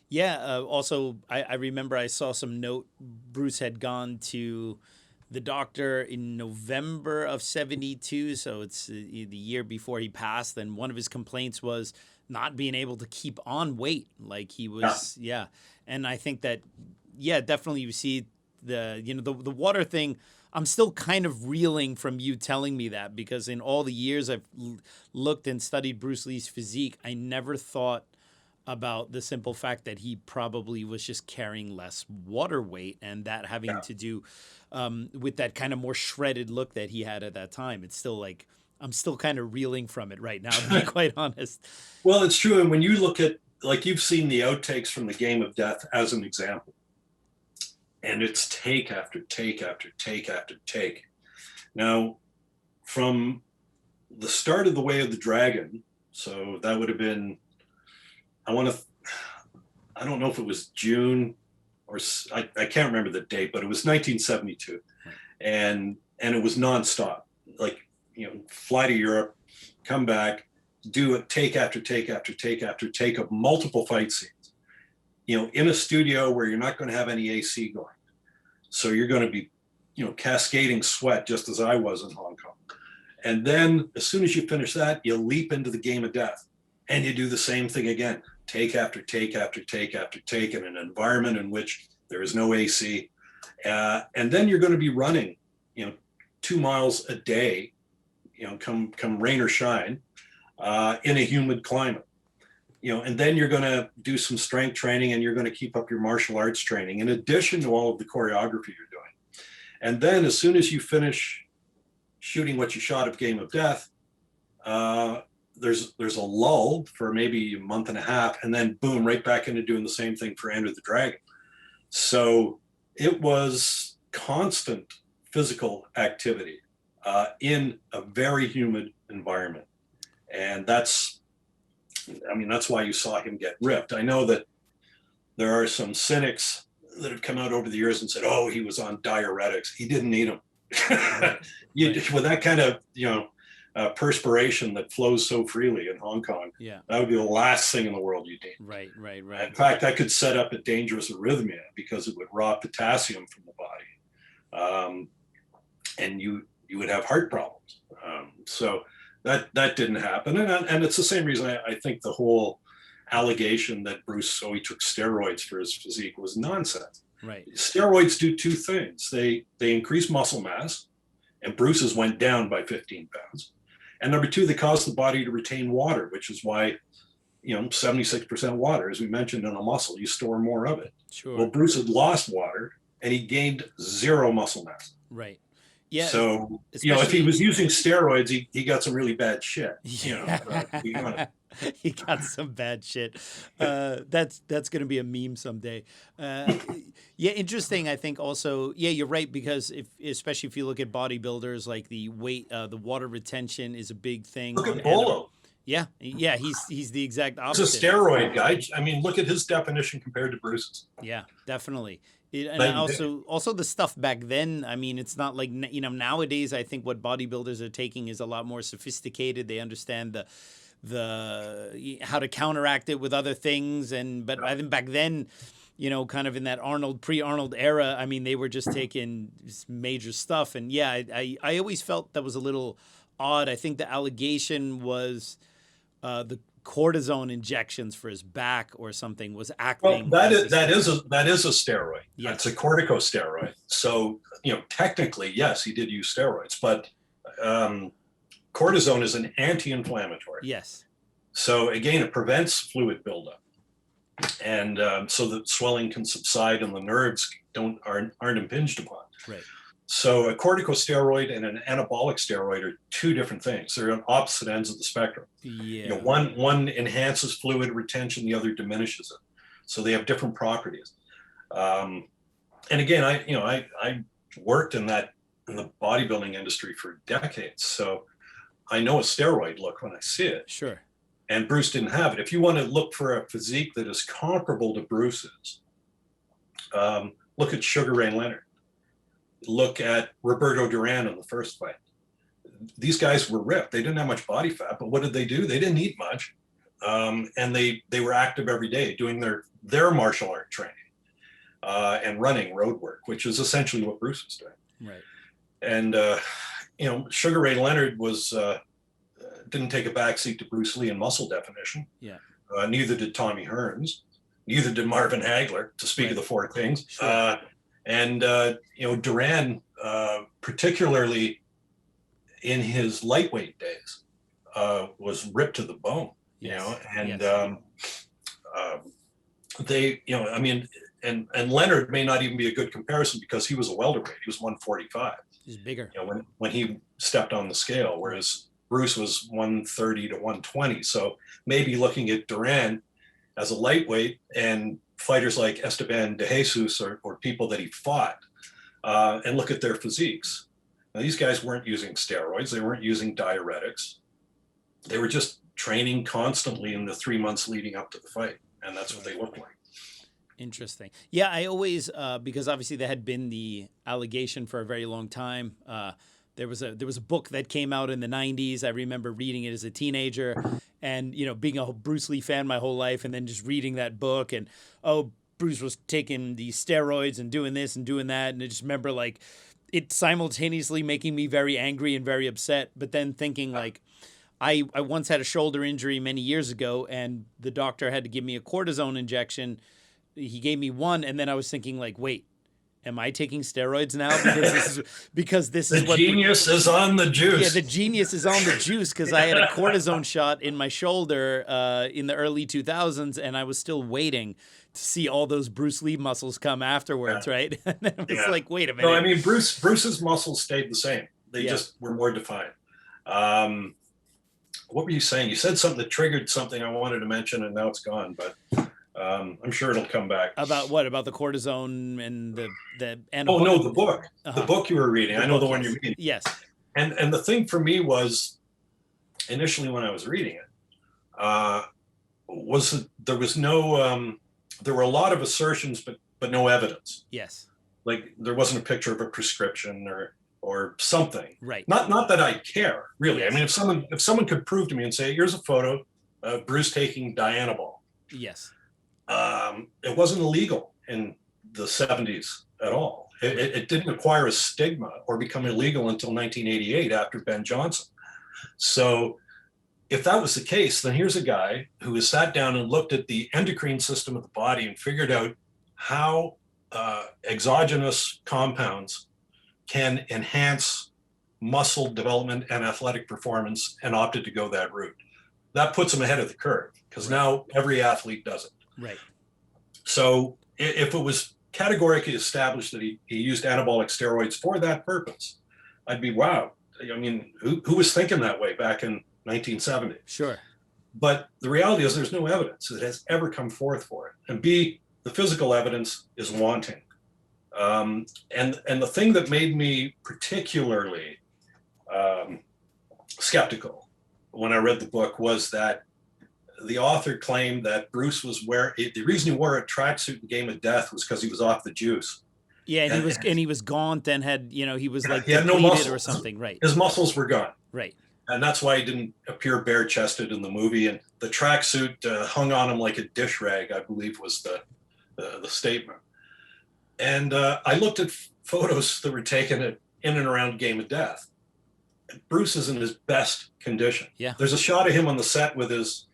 Yeah. Also, I remember I saw some note Bruce had gone to the doctor in November of 72. So it's the year before he passed. And one of his complaints was not being able to keep on weight. Like he was, yeah. And I think that, yeah, definitely you see the water thing. I'm still kind of reeling from you telling me that, because in all the years I've looked and studied Bruce Lee's physique, I never thought about the simple fact that he probably was just carrying less water weight, and that having to do with that kind of more shredded look that he had at that time. It's still like, I'm still kind of reeling from it right now, to be quite honest. Well, it's true. And when you look at, like, you've seen the outtakes from the Game of Death as an example, and it's take after take after take after take. Now, from the start of The Way of the Dragon, so that would have been, I don't know if it was June or I can't remember the date, but it was 1972, and it was nonstop. Like, you know, fly to Europe, come back, do it take after take after take after take of multiple fight scenes. You know, in a studio where you're not going to have any AC going, so you're going to be, you know, cascading sweat, just as I was in Hong Kong. And then as soon as you finish that, you leap into the Game of Death, and you do the same thing again. Take after take after take after take in an environment in which there is no AC. And then you're going to be running, you know, 2 miles a day, you know, come rain or shine, in a humid climate. You know, and then you're going to do some strength training, and you're going to keep up your martial arts training in addition to all of the choreography you're doing. And then as soon as you finish shooting what you shot of Game of Death, there's a lull for maybe a month and a half, and then boom, right back into doing the same thing for Enter the Dragon. So it was constant physical activity in a very humid environment. And that's why you saw him get ripped. I know that there are some cynics that have come out over the years and said, oh, he was on diuretics. He didn't need them. Right. With that kind of, you know, perspiration that flows so freely in Hong Kong, Yeah. that would be the last thing in the world you need. Right. In fact, that could set up a dangerous arrhythmia because it would rob potassium from the body, and you would have heart problems. So that didn't happen, and it's the same reason I think the whole allegation that Bruce took steroids for his physique was nonsense. Right. Steroids do two things: they increase muscle mass, and Bruce's went down by 15 pounds. And number two, they cause the body to retain water, which is why, you know, 76% water, as we mentioned, in a muscle, you store more of it. Sure. Well, Bruce had lost water, and he gained zero muscle mass. Right. Yeah. So, you know, if he was using steroids, he got some really bad shit. You know, he got some bad shit. That's going to be a meme someday. Yeah, interesting. I think also, yeah, you're right, because especially if you look at bodybuilders, like the weight, the water retention is a big thing. Look at Bolo. Yeah, he's the exact opposite. He's a steroid guy. I mean, look at his definition compared to Bruce's. Yeah, definitely. And also the stuff back then, I mean, it's not like, you know, nowadays I think what bodybuilders are taking is a lot more sophisticated. They understand the how to counteract it with other things. But I think back then, you know, kind of in that pre-Arnold era, I mean, they were just taking major stuff. And yeah, I always felt that was a little odd. I think the allegation was the cortisone injections for his back or something was acting. Well, that is a steroid. Yes. It's a corticosteroid. So, you know, technically, yes, he did use steroids, but cortisone is an anti-inflammatory. Yes. So again, it prevents fluid buildup, and so that swelling can subside and the nerves aren't impinged upon. Right. So a corticosteroid and an anabolic steroid are two different things. They're on opposite ends of the spectrum. Yeah. One enhances fluid retention, the other diminishes it. So they have different properties. And again, I worked in the bodybuilding industry for decades. So I know a steroid look when I see it. Sure. And Bruce didn't have it. If you want to look for a physique that is comparable to Bruce's, look at Sugar Ray Leonard. Look at Roberto Duran in the first fight. These guys were ripped. They didn't have much body fat, but what did they do? They didn't eat much. And they were active every day doing their martial art training and running road work, which is essentially what Bruce was doing. Right. And, Sugar Ray Leonard didn't take a backseat to Bruce Lee in muscle definition. Yeah. Neither did Tommy Hearns. Neither did Marvin Hagler, to speak of the four things. Sure. Duran, particularly in his lightweight days, was ripped to the bone. Yes. And Leonard may not even be a good comparison because he was a welterweight. He was 145. He's bigger. When he stepped on the scale, whereas Bruce was 130 to 120. So maybe looking at Duran as a lightweight and fighters like Esteban de Jesus or people that he fought, and look at their physiques. Now, these guys weren't using steroids. They weren't using diuretics. They were just training constantly in the 3 months leading up to the fight. And that's what they looked like. Interesting. Yeah, I always, because obviously there had been the allegation for a very long time. There was a book that came out in the 90s. I remember reading it as a teenager and, being a Bruce Lee fan my whole life and then just reading that book and, Bruce was taking these steroids and doing this and doing that. And I just remember it simultaneously making me very angry and very upset, but then thinking I once had a shoulder injury many years ago and the doctor had to give me a cortisone injection. He gave me one. And then I was thinking wait, am I taking steroids now? Because this is what genius is on the juice. Yeah, the genius is on the juice because I had a cortisone shot in my shoulder in the early 2000s, and I was still waiting to see all those Bruce Lee muscles come afterwards, right? And then I was wait a minute. No, I mean Bruce's muscles stayed the same. They just were more defined. What were you saying? You said something that triggered something I wanted to mention, and now it's gone. But I'm sure it'll come back. About what? About the cortisone and the Oh no, the book. The book you were reading. I know the one you're reading. Yes. And the thing for me was initially when I was reading it, there were a lot of assertions but no evidence. Yes. There wasn't a picture of a prescription or something. Right. Not that I care, really. Yes. I mean, if someone could prove to me and say, here's a photo of Bruce taking Dianabol. Yes. It wasn't illegal in the 70s at all. It didn't acquire a stigma or become illegal until 1988 after Ben Johnson. So if that was the case, then here's a guy who has sat down and looked at the endocrine system of the body and figured out how exogenous compounds can enhance muscle development and athletic performance and opted to go that route. That puts him ahead of the curve because now every athlete does it. Right. So if it was categorically established that he used anabolic steroids for that purpose, I'd be, wow. I mean, who was thinking that way back in 1970? Sure. But the reality is there's no evidence that has ever come forth for it. And B, the physical evidence is wanting. And the thing that made me particularly skeptical when I read the book was that the author claimed that Bruce the reason he wore a tracksuit in Game of Death was because he was off the juice. Yeah, and he was gaunt and had, he was he had no muscles or something, right? His muscles were gone. Right. And that's why he didn't appear bare-chested in the movie. And the tracksuit hung on him like a dish rag, I believe was the statement. And I looked at photos that were taken in and around Game of Death. Bruce is in his best condition. Yeah. There's a shot of him on the set with his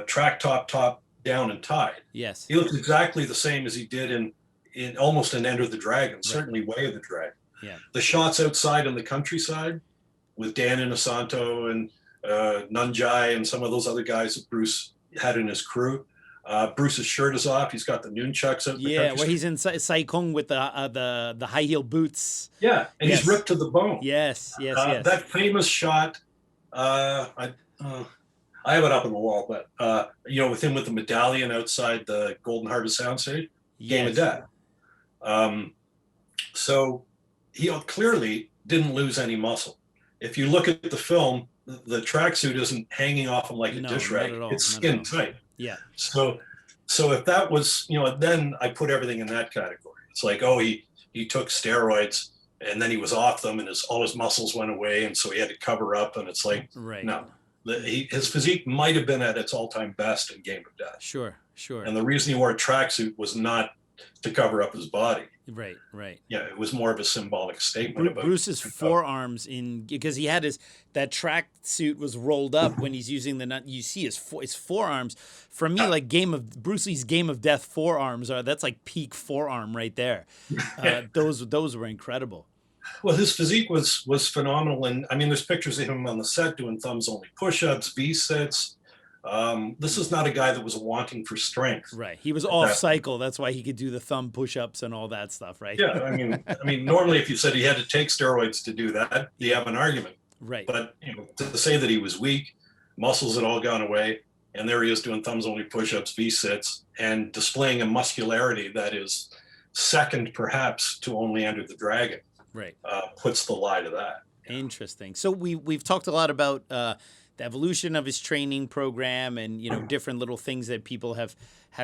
track top down and tied. Yes. He looks exactly the same as he did in almost an Enter the Dragon, certainly Way of the Dragon. Yeah. The shots outside in the countryside with Dan Inosanto and Nunjai and some of those other guys that Bruce had in his crew, Bruce's shirt is off. He's got the nunchucks out. Yeah, where he's in Sai Kung with the high heel boots. Yeah, and he's ripped to the bone. Yes. That famous shot. I have it up on the wall, but with him with the medallion outside the Golden Harvest soundstage, Game of Death. So he clearly didn't lose any muscle. If you look at the film, the tracksuit isn't hanging off him like a dish rag. It's skin tight. Yeah. So if that was, then I put everything in that category. It's like, oh, he took steroids and then he was off them and all his muscles went away. And so he had to cover up. And it's like, no, his physique might've been at its all-time best in Game of Death. Sure. And the reason he wore a tracksuit was not to cover up his body. Right. Yeah, it was more of a symbolic statement about Bruce's forearms because he had that track suit was rolled up when he's using the nut. You see his forearms. For me, like Bruce Lee's Game of Death forearms that's like peak forearm right there. Those were incredible. Well, his physique was phenomenal, and I mean, there's pictures of him on the set doing thumbs only push-ups, V-sits. This is not a guy that was wanting for strength. Right. He was off cycle. That's why he could do the thumb push-ups and all that stuff, right? Yeah. I mean, normally if you said he had to take steroids to do that, you have an argument. Right. But to say that he was weak, muscles had all gone away, and there he is doing thumbs only push-ups, V-sits, and displaying a muscularity that is second perhaps to only Enter the Dragon. Right. Puts the lie to that. Interesting. So we've talked a lot about the evolution of his training program and, different little things that people have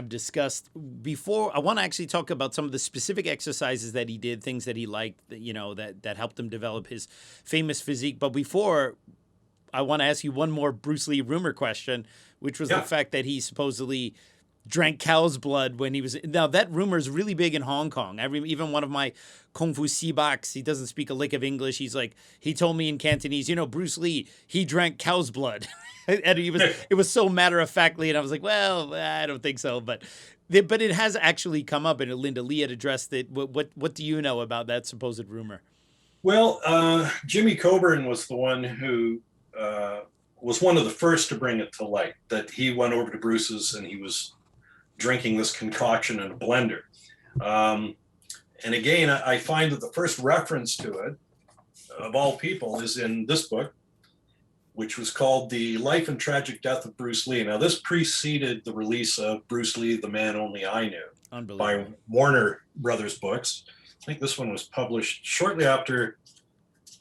discussed before. I want to actually talk about some of the specific exercises that he did, things that he liked, that helped him develop his famous physique. But before, I want to ask you one more Bruce Lee rumor question, which was the fact that he supposedly drank cow's blood when he was. Now that rumor is really big in Hong Kong. Even one of my Kung Fu Sibaks, he doesn't speak a lick of English. He's like, he told me in Cantonese, Bruce Lee, he drank cow's blood. And it was so matter of factly, and I was like, well, I don't think so, but it has actually come up, and Linda Lee had addressed it. What do you know about that supposed rumor? Well, Jimmy Coburn was the one who was one of the first to bring it to light, that he went over to Bruce's and he was drinking this concoction in a blender. And again, I find that the first reference to it, of all people, is in this book, which was called The Life and Tragic Death of Bruce Lee. Now, this preceded the release of Bruce Lee, The Man Only I Knew, by Warner Brothers Books. I think this one was published shortly after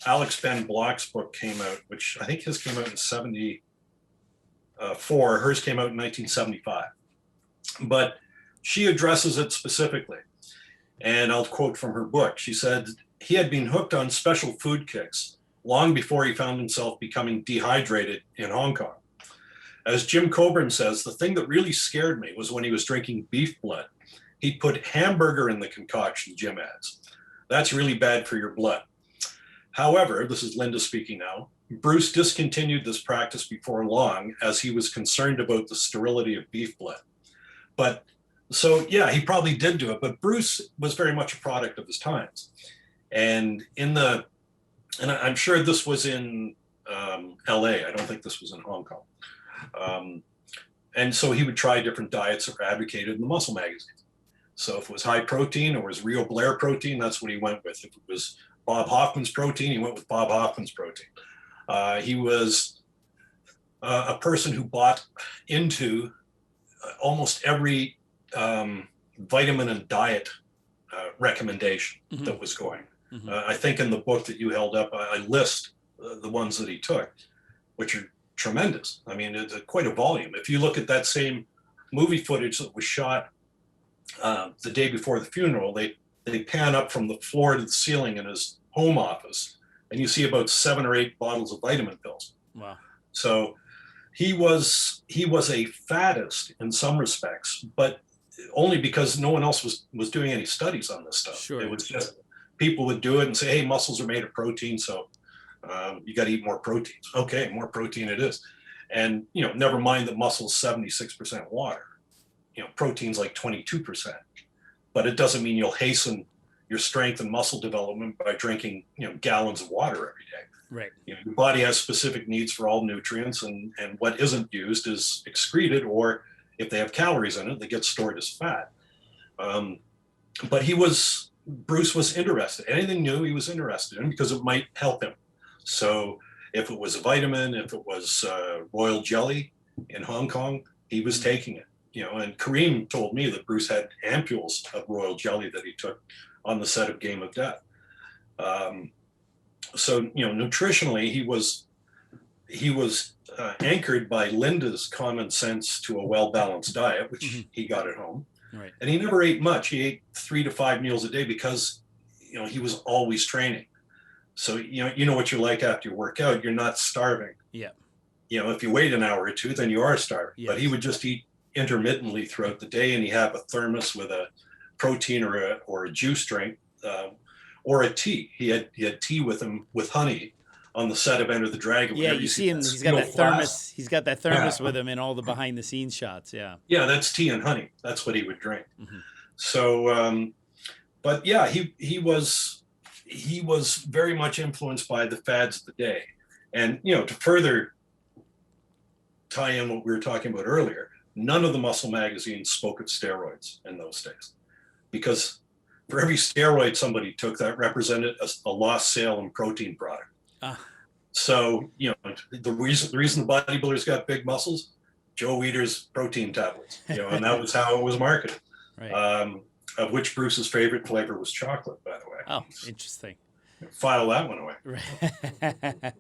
Alex Ben Block's book came out, which I think his came out in 1974. Hers came out in 1975. But she addresses it specifically. And I'll quote from her book. She said, he had been hooked on special food kicks long before he found himself becoming dehydrated in Hong Kong. As Jim Coburn says, the thing that really scared me was when he was drinking beef blood. He'd put hamburger in the concoction, Jim adds. That's really bad for your blood. However, this is Linda speaking now, Bruce discontinued this practice before long as he was concerned about the sterility of beef blood. But so, yeah, he probably did do it, but Bruce was very much a product of his times. And I'm sure this was in LA. I don't think this was in Hong Kong. And so he would try different diets that were advocated in the muscle magazines. So if it was high protein or was Rio Blair protein, that's what he went with. If it was Bob Hoffman's protein, he went with Bob Hoffman's protein. He was a person who bought into almost every vitamin and diet recommendation that was going. I think in the book that you held up, I list the ones that he took, which are tremendous. I mean, it's quite a volume. If you look at that same movie footage that was shot the day before the funeral, they pan up from the floor to the ceiling in his home office, and you see about 7 or 8 bottles of vitamin pills. Wow. So he was a faddist in some respects, but only because no one else was doing any studies on this stuff. Sure. It was just people would do it and say, hey, muscles are made of protein, so you got to eat more proteins. Okay, more protein it is. And, never mind that muscle's 76% water. Protein's like 22%. But it doesn't mean you'll hasten your strength and muscle development by drinking, gallons of water every day. Right. Your body has specific needs for all nutrients, and what isn't used is excreted, or if they have calories in it, they get stored as fat. But Bruce was interested. Anything new, he was interested in because it might help him. So if it was a vitamin, if it was royal jelly in Hong Kong, he was taking it. And Kareem told me that Bruce had ampules of royal jelly that he took on the set of Game of Death. So nutritionally, he was anchored by Linda's common sense to a well-balanced diet, which he got at home. Right. And he never ate much. He ate 3 to 5 meals a day because, he was always training. So, you know what you're like after you work out, you're not starving. Yeah. If you wait an hour or two, then you are starving. Yes. But he would just eat intermittently throughout the day, and he'd have a thermos with a protein or a juice drink or a tea. He had tea with him with honey on the set of Enter the Dragon. Yeah, you see him. He's got that thermos. He's got that thermos with him in all the behind-the-scenes shots. Yeah. Yeah, that's tea and honey. That's what he would drink. So, but yeah, he was very much influenced by the fads of the day, and to further tie in what we were talking about earlier, none of the muscle magazines spoke of steroids in those days, because for every steroid somebody took, that represented a lost sale in protein product. So, the reason the bodybuilders got big muscles, Joe Weider's protein tablets, and that was how it was marketed. Right. Of which Bruce's favorite flavor was chocolate, by the way. Oh, interesting. File that one away. Right.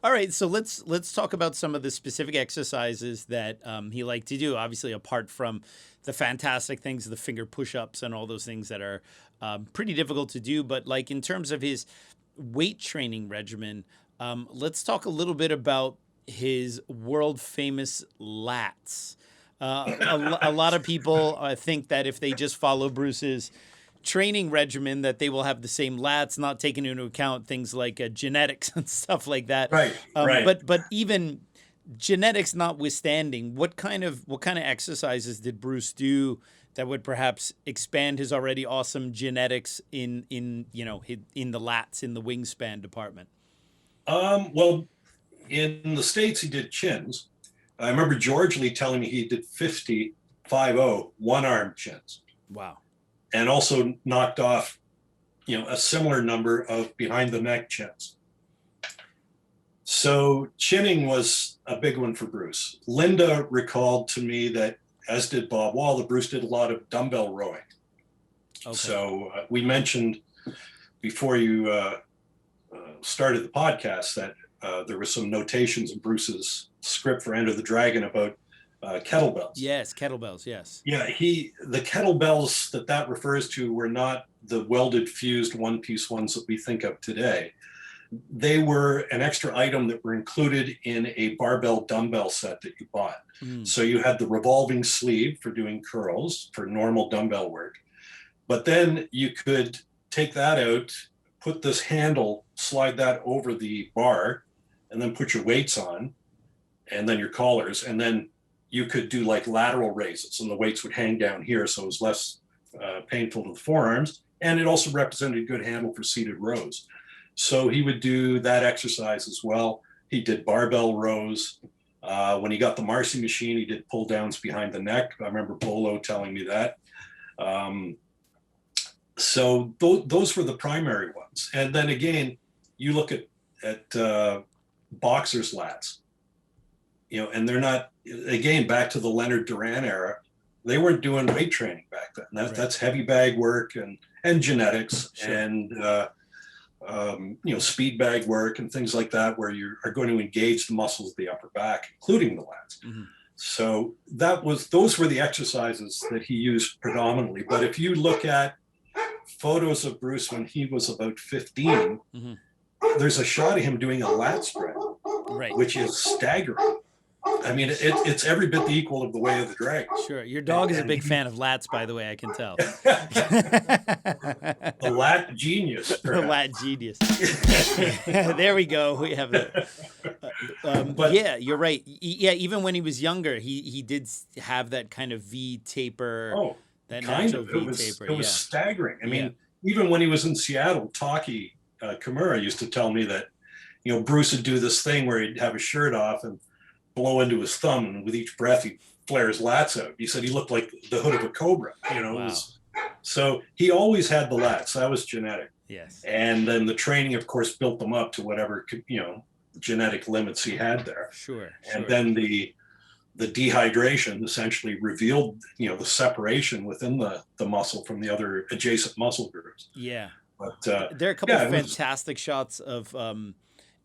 All right, so let's talk about some of the specific exercises that he liked to do. Obviously, apart from the fantastic things, the finger push-ups and all those things that are pretty difficult to do, but like in terms of his weight training regimen, let's talk a little bit about his world famous lats. A lot of people think that if they just follow Bruce's training regimen, that they will have the same lats, not taking into account things like genetics and stuff like that. Right. But even genetics notwithstanding, what kind of exercises did Bruce do that would perhaps expand his already awesome genetics in the lats, in the wingspan department? Well, in the States, he did chins. I remember George Lee telling me he did 50 one-arm chins. Wow. And also knocked off, a similar number of behind-the-neck chins. So chinning was a big one for Bruce. Linda recalled to me that, as did Bob Wall, that Bruce did a lot of dumbbell rowing. Okay. So we mentioned before you started the podcast that there were some notations in Bruce's script for Enter the Dragon about kettlebells. Yes, kettlebells, yes. Yeah, the kettlebells that refers to were not the welded fused one-piece ones that we think of today. They were an extra item that were included in a barbell dumbbell set that you bought. So you had the revolving sleeve for doing curls, for normal dumbbell work. But then you could take that out, put this handle, slide that over the bar, and then put your weights on, and then your collars, and then you could do like lateral raises, and the weights would hang down here, so it was less painful to the forearms, and it also represented a good handle for seated rows. So he would do that exercise as well. He did barbell rows. When he got the Marcy machine, he did pull downs behind the neck. I remember Bolo telling me that. So those were the primary ones. And then again, you look at boxers' lats, and they're not, again, back to the Leonard Duran era, they weren't doing weight training back then. That's heavy bag work and genetics. Sure. And speed bag work and things like that, where you are going to engage the muscles of the upper back, including the lats. Mm-hmm. So those were the exercises that he used predominantly. But if you look at photos of Bruce when he was about 15, there's a shot of him doing a lat spread, which is staggering. I mean, it's every bit the equal of the Way of the Dragon. Sure. Your dog is a big fan of lats, by the way, I can tell. A lat genius. A lat genius. There we go. We have that. But yeah, you're right. Yeah, even when he was younger, he did have that kind of V taper. Oh, that kind natural of. V taper. It was staggering. I mean, even when he was in Seattle, Taki Kimura used to tell me that, Bruce would do this thing where he'd have his shirt off and blow into his thumb, and with each breath he'd flare his lats out. He said he looked like the hood of a cobra. You know, Wow. So he always had the lats. That was genetic. Yes. And then the training, of course, built them up to whatever, you know, genetic limits he had there. Sure. And then the dehydration essentially revealed, you know, the separation within the muscle from the other adjacent muscle groups. Yeah. But there are a couple yeah, of fantastic shots of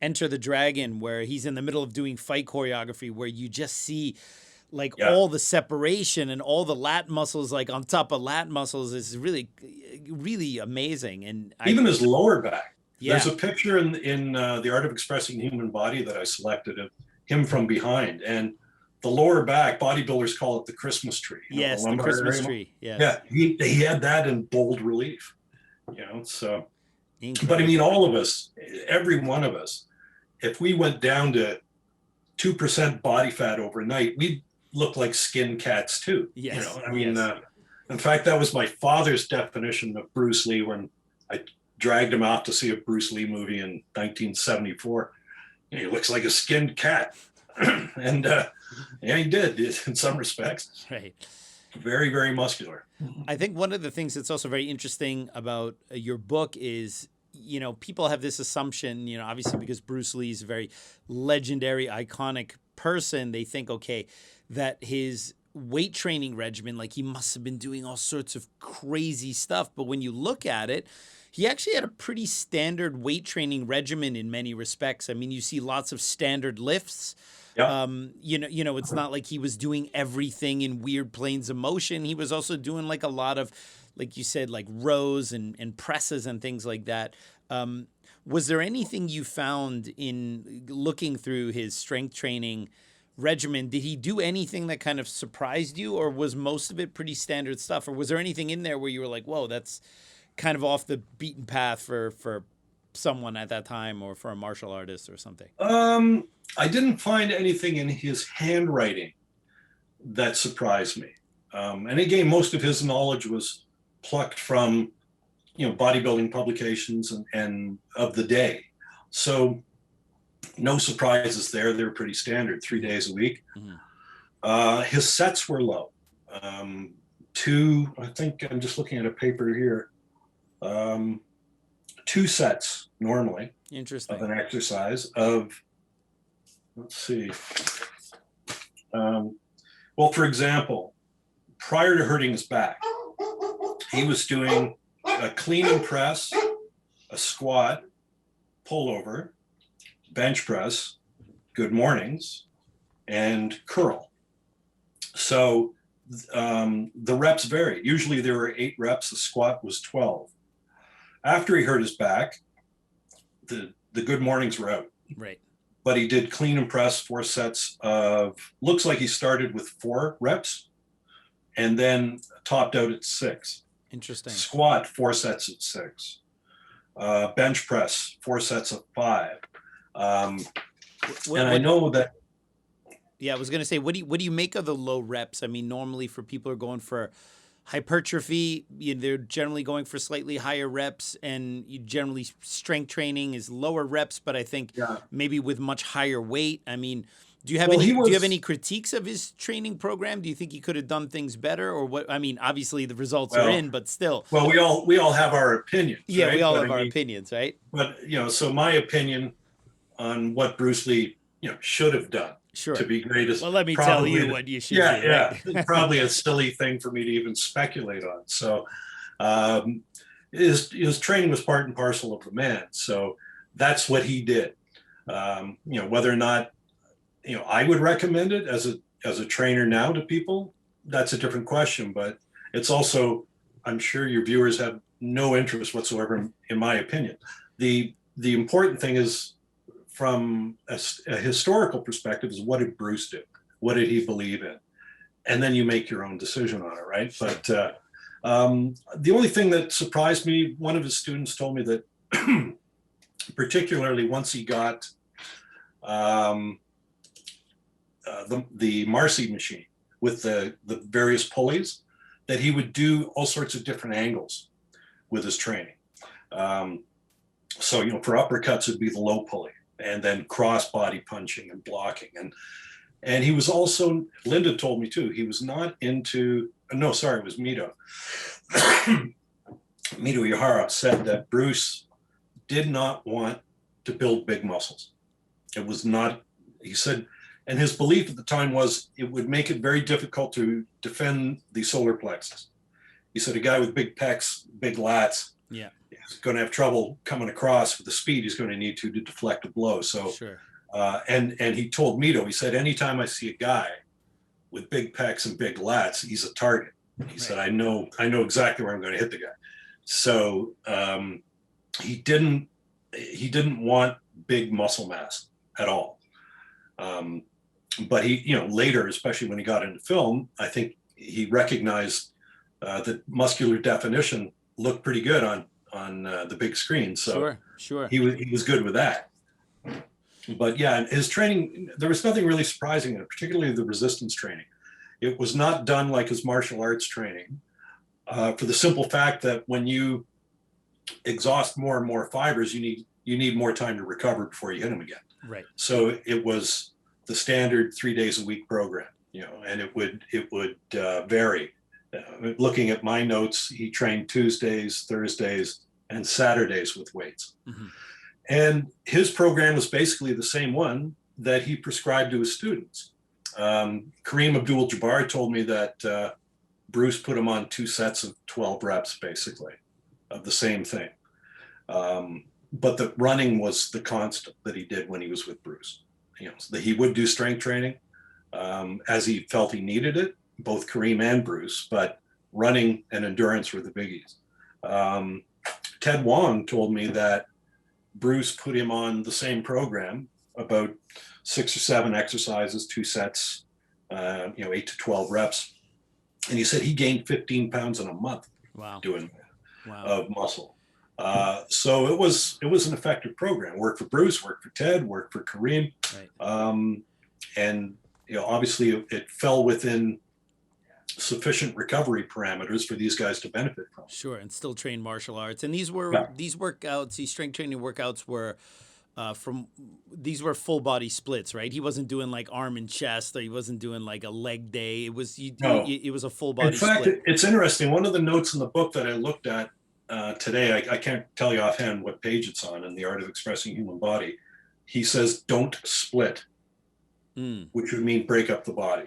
Enter the Dragon where he's in the middle of doing fight choreography where you just see like all the separation and all the lat muscles like on top of lat muscles is really, really amazing. And even his lower back. Yeah. There's a picture in The Art of Expressing the Human Body that I selected of him from behind. And the lower back, bodybuilders call it the Christmas tree. Yes, the Christmas tree. Yes. Yeah, he had that in bold relief. You know, so. Incredible. But I mean, all of us, every one of us, if we went down to 2% body fat overnight, we'd look like skin cats too. Yes. You know, I mean, in fact, that was my father's definition of Bruce Lee when I dragged him out to see a Bruce Lee movie in 1974. You know, he looks like a skinned cat. And yeah, he did in some respects. Right. Very, very muscular. I think one of the things that's also very interesting about your book is, you know, people have this assumption, you know, obviously because Bruce Lee is a very legendary, iconic person, they think, okay, that his weight training regimen, like he must have been doing all sorts of crazy stuff. But when you look at it, he actually had a pretty standard weight training regimen in many respects. I mean, you see lots of standard lifts. Yep. You know, it's not like he was doing everything in weird planes of motion. He was also doing like a lot of, like you said, like rows and presses and things like that. Was there anything you found in looking through his strength training regimen? Did he do anything that kind of surprised you, or was most of it pretty standard stuff? Or was there anything in there where you were like, whoa, that's kind of off the beaten path for someone at that time or for a martial artist or something? I didn't find anything in his handwriting that surprised me. And again, most of his knowledge was plucked from, you know, bodybuilding publications and of the day. So no surprises there. They were pretty standard, 3 days a week. Mm-hmm. His sets were low. I think I'm just looking at a paper here. 2 sets normally. Interesting. Of an exercise of, let's see. Well, for example, prior to hurting his back, he was doing a clean and press, a squat, pullover, bench press, good mornings, and curl. So the reps varied. Usually there were 8 reps, the squat was 12. After he hurt his back, the good mornings were out. Right. But he did clean and press 4 sets of, looks like he started with 4 reps and then topped out at 6. Interesting. Squat, 4 sets at 6. Bench press, 4 sets of 5. I know that. Yeah, I was going to say, what do you make of the low reps? I mean, normally for people who are going for hypertrophy, they're generally going for slightly higher reps, and generally strength training is lower reps, but I think maybe with much higher weight. I mean, do you have any critiques of his training program? Do you think he could have done things better, or what? I mean, obviously the results are in, but still. Well, we all have our opinions. Yeah, right? we all have our opinions, right? But so my opinion on what Bruce Lee, should have done. Sure. To be greatest. Well, let me tell you what you should do. Right? Yeah. Probably a silly thing for me to even speculate on. So his training was part and parcel of the man. So that's what he did. Whether or not, I would recommend it as a trainer now to people, that's a different question. But it's also, I'm sure your viewers have no interest whatsoever in my opinion. The important thing is, from a historical perspective, is what did Bruce do? What did he believe in? And then you make your own decision on it, right? But the only thing that surprised me, one of his students told me that particularly once he got the Marcy machine with the various pulleys, that he would do all sorts of different angles with his training. So, for uppercuts, it'd be the low pulley, and then cross body punching and blocking. And he was also, Linda told me too, he was not into, no, sorry, it was Mito. Mito Ihara said that Bruce did not want to build big muscles. It was not, he said, and his belief at the time was it would make it very difficult to defend the solar plexus. He said a guy with big pecs, big lats, is going to have trouble coming across with the speed he's going to need to deflect a blow. So, Sure. And he told Mito, he said, anytime I see a guy with big pecs and big lats, he's a target. He said, I know exactly where I'm going to hit the guy. So he didn't want big muscle mass at all. But he, you know, later, especially when he got into film, I think he recognized that muscular definition looked pretty good on the big screen. So sure. He was good with that. But yeah, his training, there was nothing really surprising in it, particularly the resistance training. It was not done like his martial arts training, for the simple fact that when you exhaust more and more fibers, you need more time to recover before you hit them again. Right. So it was the standard 3 days a week program, you know, and it would vary. Looking at my notes, he trained Tuesdays, Thursdays, and Saturdays with weights. Mm-hmm. And his program was basically the same one that he prescribed to his students. Kareem Abdul-Jabbar told me that Bruce put him on 2 sets of 12 reps, basically, of the same thing. But the running was the constant that he did when he was with Bruce. You know, so he would do strength training as he felt he needed it, both Kareem and Bruce, but running and endurance were the biggies. Ted Wong told me that Bruce put him on the same program, about 6 or 7 exercises, 2 sets, 8 to 12 reps. And he said he gained 15 pounds in a month doing that of muscle. So it was an effective program. Worked for Bruce, worked for Ted, worked for Kareem. Right. And you know, obviously it fell within sufficient recovery parameters for these guys to benefit from. Sure, and still train martial arts. And these workouts, these strength training workouts were these were full body splits, right? He wasn't doing like arm and chest, or he wasn't doing like a leg day. It was it was a full body split. In fact, it's interesting. One of the notes in the book that I looked at today, I can't tell you offhand what page it's on in The Art of Expressing Human Body. He says, don't split, which would mean break up the body.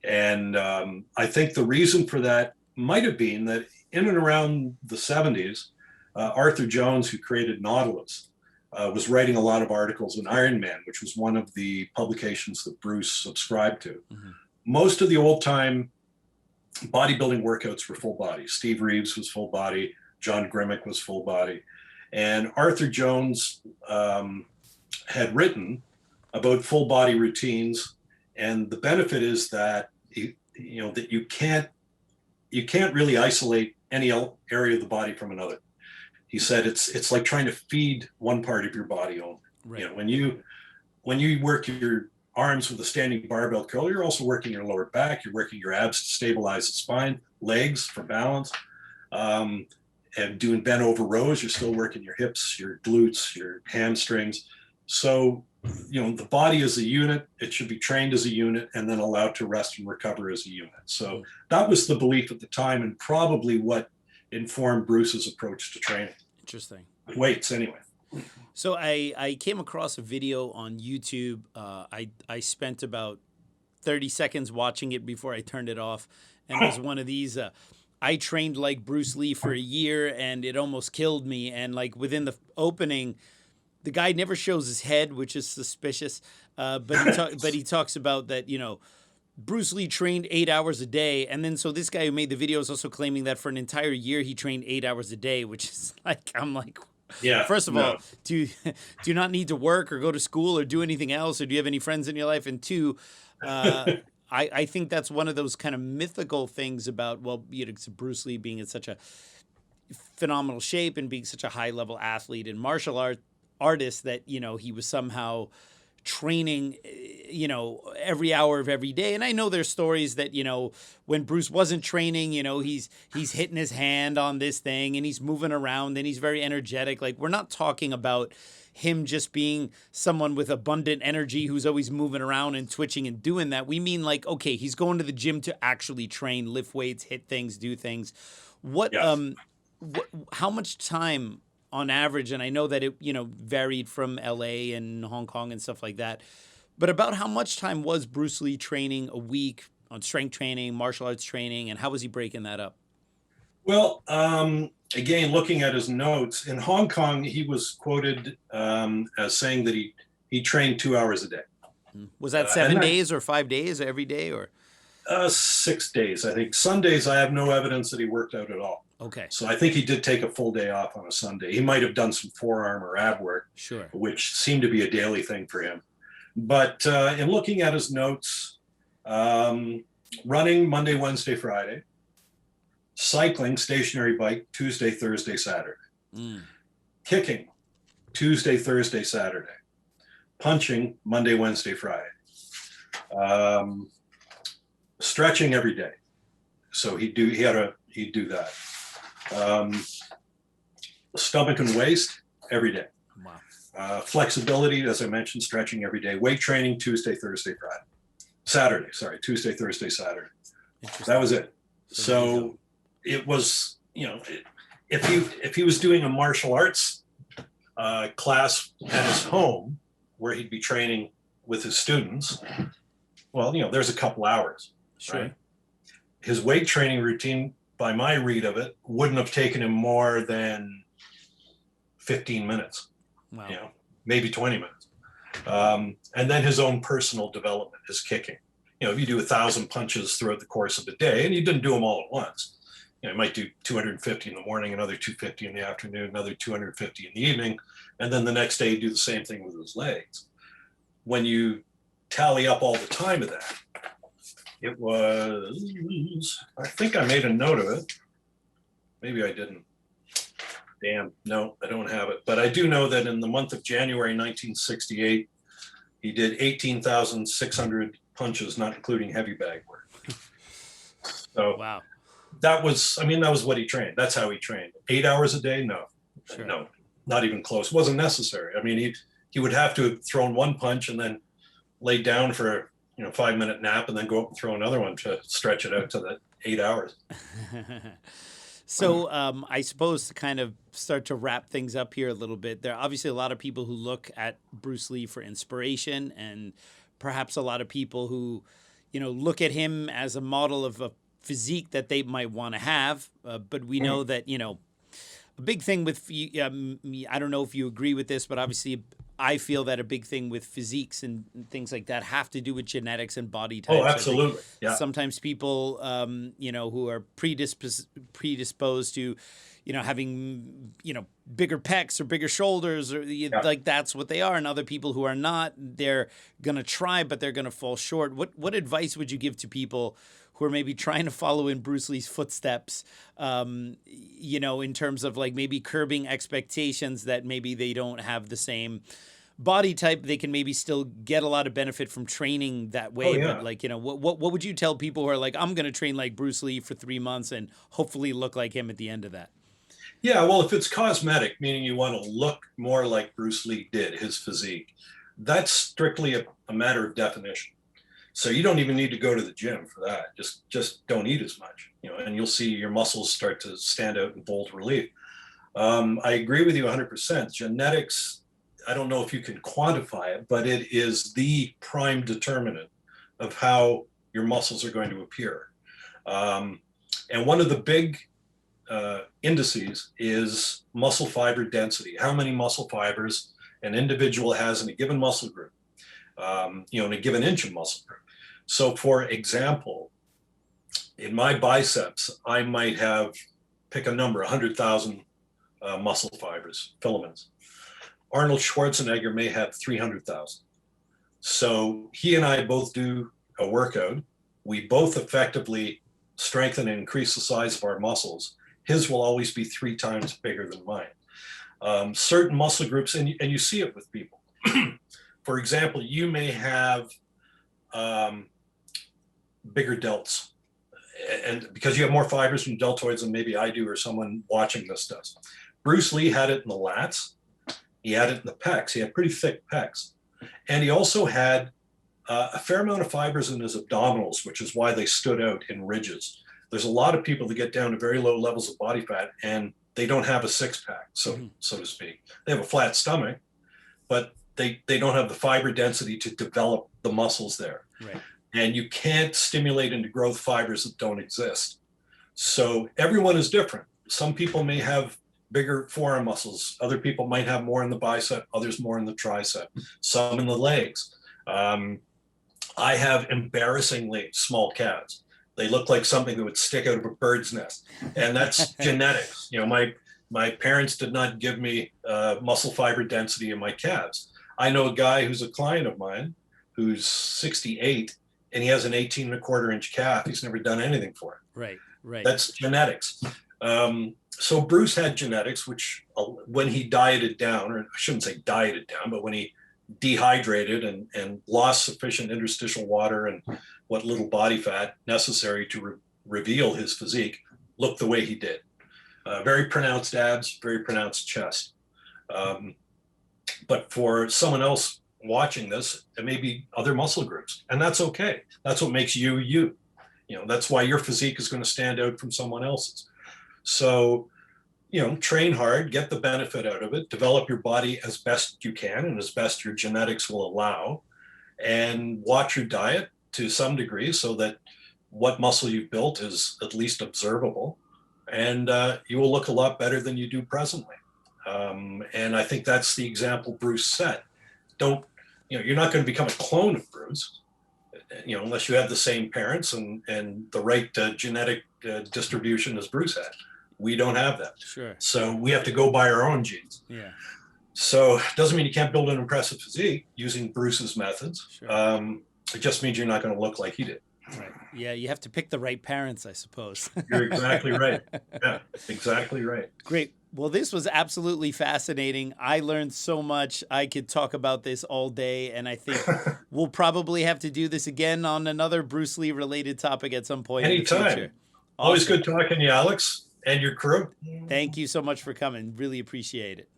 And I think the reason for that might have been that in and around the 70s, Arthur Jones, who created Nautilus, was writing a lot of articles in Iron Man, which was one of the publications that Bruce subscribed to. Mm-hmm. Most of the old time bodybuilding workouts were full body. Steve Reeves was full body. John Grimmick was full body. And Arthur Jones had written about full body routines. And the benefit is that that you can't really isolate any area of the body from another. He said it's like trying to feed one part of your body only. Right. You know, when you work your arms with a standing barbell curl, you're also working your lower back. You're working your abs to stabilize the spine, legs for balance, and doing bent over rows. You're still working your hips, your glutes, your hamstrings. So, you know, the body is a unit. It should be trained as a unit and then allowed to rest and recover as a unit. So that was the belief at the time, and probably what informed Bruce's approach to training. Interesting. With weights, anyway. So I came across a video on YouTube. I spent about 30 seconds watching it before I turned it off. And it was one of these, I trained like Bruce Lee for a year and it almost killed me. And like within the opening, the guy never shows his head, which is suspicious. But he talks about that, you know, Bruce Lee trained 8 hours a day. And then so this guy who made the video is also claiming that for an entire year he trained 8 hours a day, which is like, I'm like, yeah. First of all, do you not need to work or go to school or do anything else? Or do you have any friends in your life? And two, I think that's one of those kind of mythical things about, well, you know, Bruce Lee being in such a phenomenal shape and being such a high level athlete and martial artist that, you know, he was somehow training, you know, every hour of every day. And I know there's stories that, you know, when Bruce wasn't training, you know, he's hitting his hand on this thing and he's moving around and he's very energetic. Like, we're not talking about him just being someone with abundant energy who's always moving around and twitching and doing that. We mean like, okay, he's going to the gym to actually train, lift weights, hit things, do things. What, Yes. how much time on average, and I know that it, varied from LA and Hong Kong and stuff like that, but about how much time was Bruce Lee training a week on strength training, martial arts training, and how was he breaking that up? Well, again, looking at his notes, in Hong Kong, he was quoted as saying that he trained 2 hours a day. Was that 7 days or 5 days every day or? 6 days, I think. Sundays, I have no evidence that he worked out at all. Okay. So I think he did take a full day off on a Sunday. He might have done some forearm or ab work, Sure. which seemed to be a daily thing for him. But in looking at his notes, running Monday, Wednesday, Friday, cycling, stationary bike, Tuesday, Thursday, Saturday, kicking, Tuesday, Thursday, Saturday, punching, Monday, Wednesday, Friday, stretching every day. So he'd do that. Stomach and waist every day. Wow. Flexibility, as I mentioned, stretching every day. Weight training, Tuesday, Thursday, Friday. Tuesday, Thursday, Saturday. That was it. So it was, if he was doing a martial arts class at his home where he'd be training with his students, well, there's a couple hours. Sure. Right? His weight training routine, by my read of it, wouldn't have taken him more than 15 minutes. Wow. Maybe 20 minutes. And then his own personal development, his kicking. If you do 1,000 punches throughout the course of the day, and you didn't do them all at once, you might do 250 in the morning, another 250 in the afternoon, another 250 in the evening, and then the next day you do the same thing with his legs. When you tally up all the time of that, it was, I think I made a note of it. Maybe I didn't. Damn, no, I don't have it. But I do know that in the month of January 1968, he did 18,600 punches, not including heavy bag work. So Wow. that was what he trained. That's how he trained. 8 hours a day? No, Sure. no, not even close. It wasn't necessary. He would have to have thrown one punch and then lay down for 5-minute nap and then go up and throw another one to stretch it out to the 8 hours. So I suppose to kind of start to wrap things up here a little bit, there are obviously a lot of people who look at Bruce Lee for inspiration, and perhaps a lot of people who, look at him as a model of a physique that they might want to have. But we know that, a big thing with, I don't know if you agree with this, but obviously I feel that a big thing with physiques and things like that have to do with genetics and body types. Oh, absolutely. Yeah. Sometimes people, who are predisposed to, having, bigger pecs or bigger shoulders, or like that's what they are. And other people who are not, they're going to try, but they're going to fall short. What advice would you give to people who are maybe trying to follow in Bruce Lee's footsteps, in terms of like maybe curbing expectations that maybe they don't have the same body type? They can maybe still get a lot of benefit from training that way. Oh, yeah. But like, what would you tell people who are like, I'm going to train like Bruce Lee for 3 months and hopefully look like him at the end of that? Yeah, well, if it's cosmetic, meaning you want to look more like Bruce Lee did, his physique, that's strictly a matter of definition. So you don't even need to go to the gym for that. Just don't eat as much, and you'll see your muscles start to stand out in bold relief. I agree with you 100%. Genetics, I don't know if you can quantify it, but it is the prime determinant of how your muscles are going to appear. And one of the big indices is muscle fiber density. How many muscle fibers an individual has in a given muscle group, in a given inch of muscle group. So for example, in my biceps, I might have, pick a number, 100,000 muscle fibers, filaments. Arnold Schwarzenegger may have 300,000. So he and I both do a workout. We both effectively strengthen and increase the size of our muscles. His will always be 3 times bigger than mine. Certain muscle groups, and you see it with people. For example, you may have bigger delts, and because you have more fibers from deltoids than maybe I do or someone watching this does. Bruce Lee had it in the lats. He had it in the pecs. He had pretty thick pecs. And he also had a fair amount of fibers in his abdominals, which is why they stood out in ridges. There's a lot of people that get down to very low levels of body fat and they don't have a six pack, so to speak. They have a flat stomach, but they don't have the fiber density to develop the muscles there. Right. And you can't stimulate into growth fibers that don't exist. So everyone is different. Some people may have bigger forearm muscles. Other people might have more in the bicep, others more in the tricep, some in the legs. I have embarrassingly small calves. They look like something that would stick out of a bird's nest. And that's genetics. You know, my parents did not give me muscle fiber density in my calves. I know a guy who's a client of mine who's 68 and he has an 18.25-inch calf. He's never done anything for it. Right, right. That's genetics. So Bruce had genetics, which when he dieted down, or I shouldn't say dieted down, but when he dehydrated and lost sufficient interstitial water and what little body fat necessary to reveal his physique, looked the way he did. Very pronounced abs, very pronounced chest. But for someone else watching this, it may be other muscle groups, and that's okay. That's what makes you, you. You know, that's why your physique is going to stand out from someone else's. So, you know, train hard, get the benefit out of it, develop your body as best you can and as best your genetics will allow, and watch your diet to some degree so that what muscle you've built is at least observable, and you will look a lot better than you do presently. And I think that's the example Bruce set. Don't, you know, you're not going to become a clone of Bruce, you know, unless you have the same parents and the right genetic distribution as Bruce had. We don't have that. Sure. So we have to go by our own genes. Yeah. So it doesn't mean you can't build an impressive physique using Bruce's methods. Sure. It just means you're not going to look like he did. Right. Yeah, you have to pick the right parents, I suppose. You're exactly right. Yeah, exactly right. Great. Well, this was absolutely fascinating. I learned so much. I could talk about this all day, and I think we'll probably have to do this again on another Bruce Lee related topic at some point in the Anytime. future. Always Awesome. good talking to you, Alex, and your crew. Thank you so much for coming. Really appreciate it.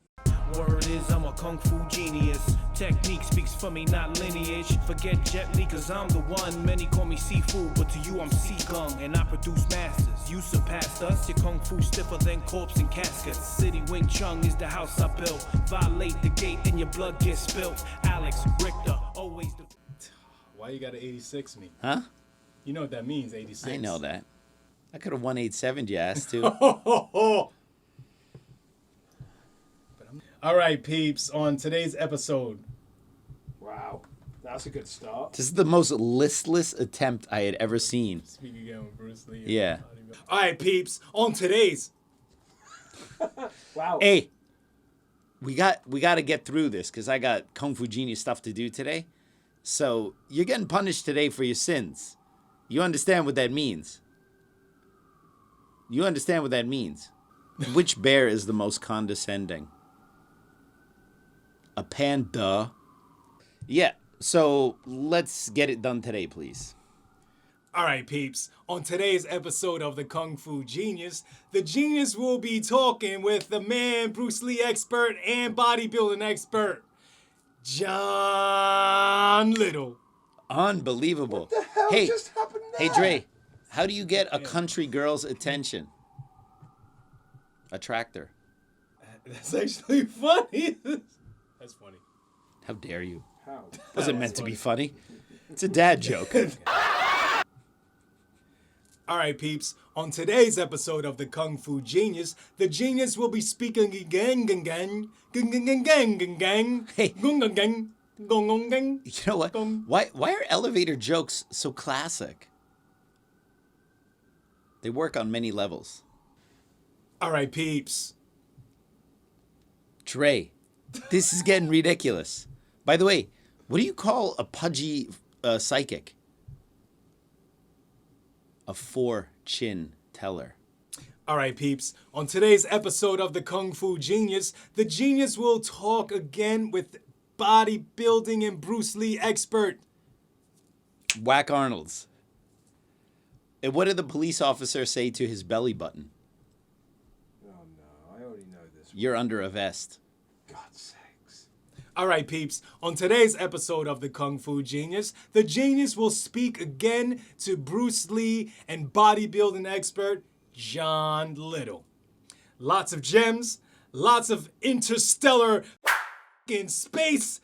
Word is I'm a kung fu genius. Technique speaks for me, not lineage. Forget Jet Li, cause I'm the one. Many call me seafood, but to you I'm sea kung. And I produce masters. You surpassed us. Your kung fu stiffer than corpse and caskets. City Wing Chun is the house I built. Violate the gate and your blood gets spilt. Alex Richter, always the... Why you got an 86 me? Huh? You know what that means, 86. I know that. I could have 187 you asked to. All right, peeps, on today's episode. Wow, that's a good start. This is the most listless attempt I had ever seen. Speak again with Bruce Lee. Yeah. All right, peeps, on today's. Wow. Hey, we got to get through this because I got Kung Fu Genius stuff to do today. So you're getting punished today for your sins. You understand what that means? You understand what that means? Which bear is the most condescending? A panda. Yeah, so let's get it done today, please. All right, peeps. On today's episode of the Kung Fu Genius, the genius will be talking with the man, Bruce Lee expert and bodybuilding expert, John Little. Unbelievable. What the hell hey, just happened hey, there? Dre, how do you get a country girl's attention? A tractor. That's actually funny. That's funny. How dare you? How? Wasn't meant to be funny. It's a dad joke. All right, peeps. On today's episode of the Kung Fu Genius, the genius will be speaking again, Hey. gang. You know what? Why are elevator jokes so classic? They work on many levels. All right, peeps. Dre, this is getting ridiculous. By the way, what do you call a pudgy psychic? A four-chin teller. All right, peeps. On today's episode of the Kung Fu Genius, the genius will talk again with bodybuilding and Bruce Lee expert. Whack Arnold's. And what did the police officer say to his belly button? Oh no, I already know this. You're under a vest. God's sake. All right, peeps. On today's episode of the Kung Fu Genius, the genius will speak again to Bruce Lee and bodybuilding expert John Little. Lots of gems, lots of interstellar in space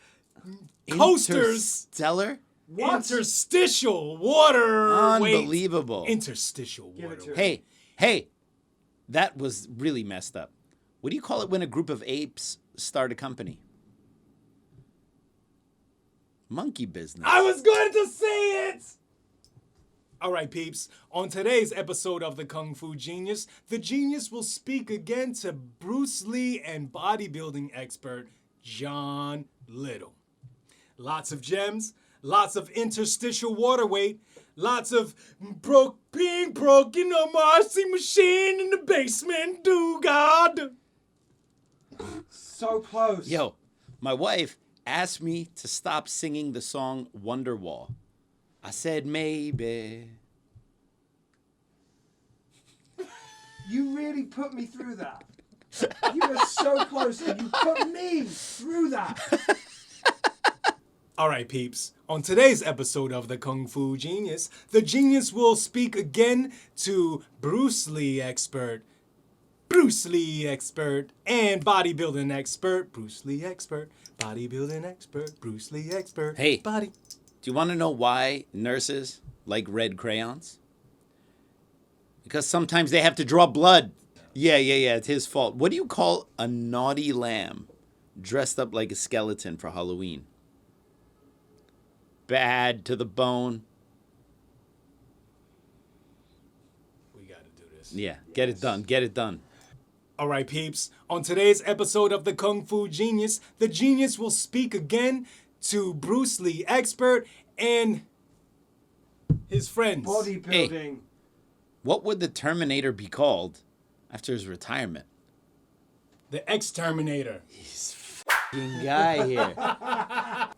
coasters. Interstellar? Interstitial water. Unbelievable. Interstitial water. Hey, that was really messed up. What do you call it when a group of apes start a company? Monkey business. I was going to say it! All right, peeps. On today's episode of the Kung Fu Genius, the genius will speak again to Bruce Lee and bodybuilding expert John Little. Lots of gems, lots of interstitial water weight, lots of being broken a Marcy machine in the basement, do God. So close. Yo, my wife asked me to stop singing the song Wonderwall. I said maybe. You really put me through that. You were so close and you put me through that. All right, peeps. On today's episode of the Kung Fu Genius, the genius will speak again to Bruce Lee expert, and bodybuilding expert, Bruce Lee expert, bodybuilding expert, Bruce Lee expert. Hey. Body. Do you want to know why nurses like red crayons? Because sometimes they have to draw blood. Yeah, it's his fault. What do you call a naughty lamb dressed up like a skeleton for Halloween? Bad to the bone. We got to do this. Yeah, get it done. All right, peeps. On today's episode of the Kung Fu Genius, the genius will speak again to Bruce Lee expert and his friends. Bodybuilding. Hey. What would the Terminator be called after his retirement? The Exterminator. Fucking guy here.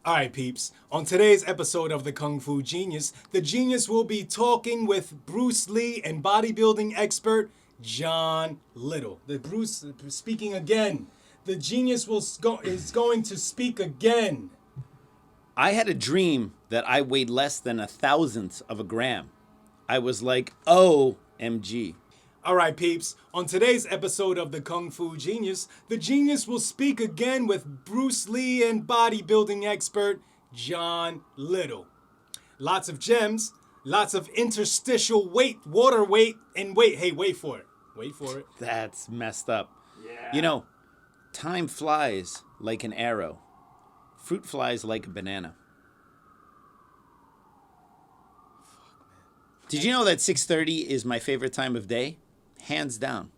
All right, peeps. On today's episode of the Kung Fu Genius, the genius will be talking with Bruce Lee and bodybuilding expert John Little. The Bruce speaking again. The genius is going to speak again. I had a dream that I weighed less than 1,000th of a gram. I was like, OMG. All right, peeps. On today's episode of the Kung Fu Genius, the genius will speak again with Bruce Lee and bodybuilding expert John Little. Lots of gems, lots of interstitial water weight, and wait for it. Wait for it. That's messed up. Yeah. You know, time flies like an arrow. Fruit flies like a banana. Did you know that 6:30 is my favorite time of day? Hands down.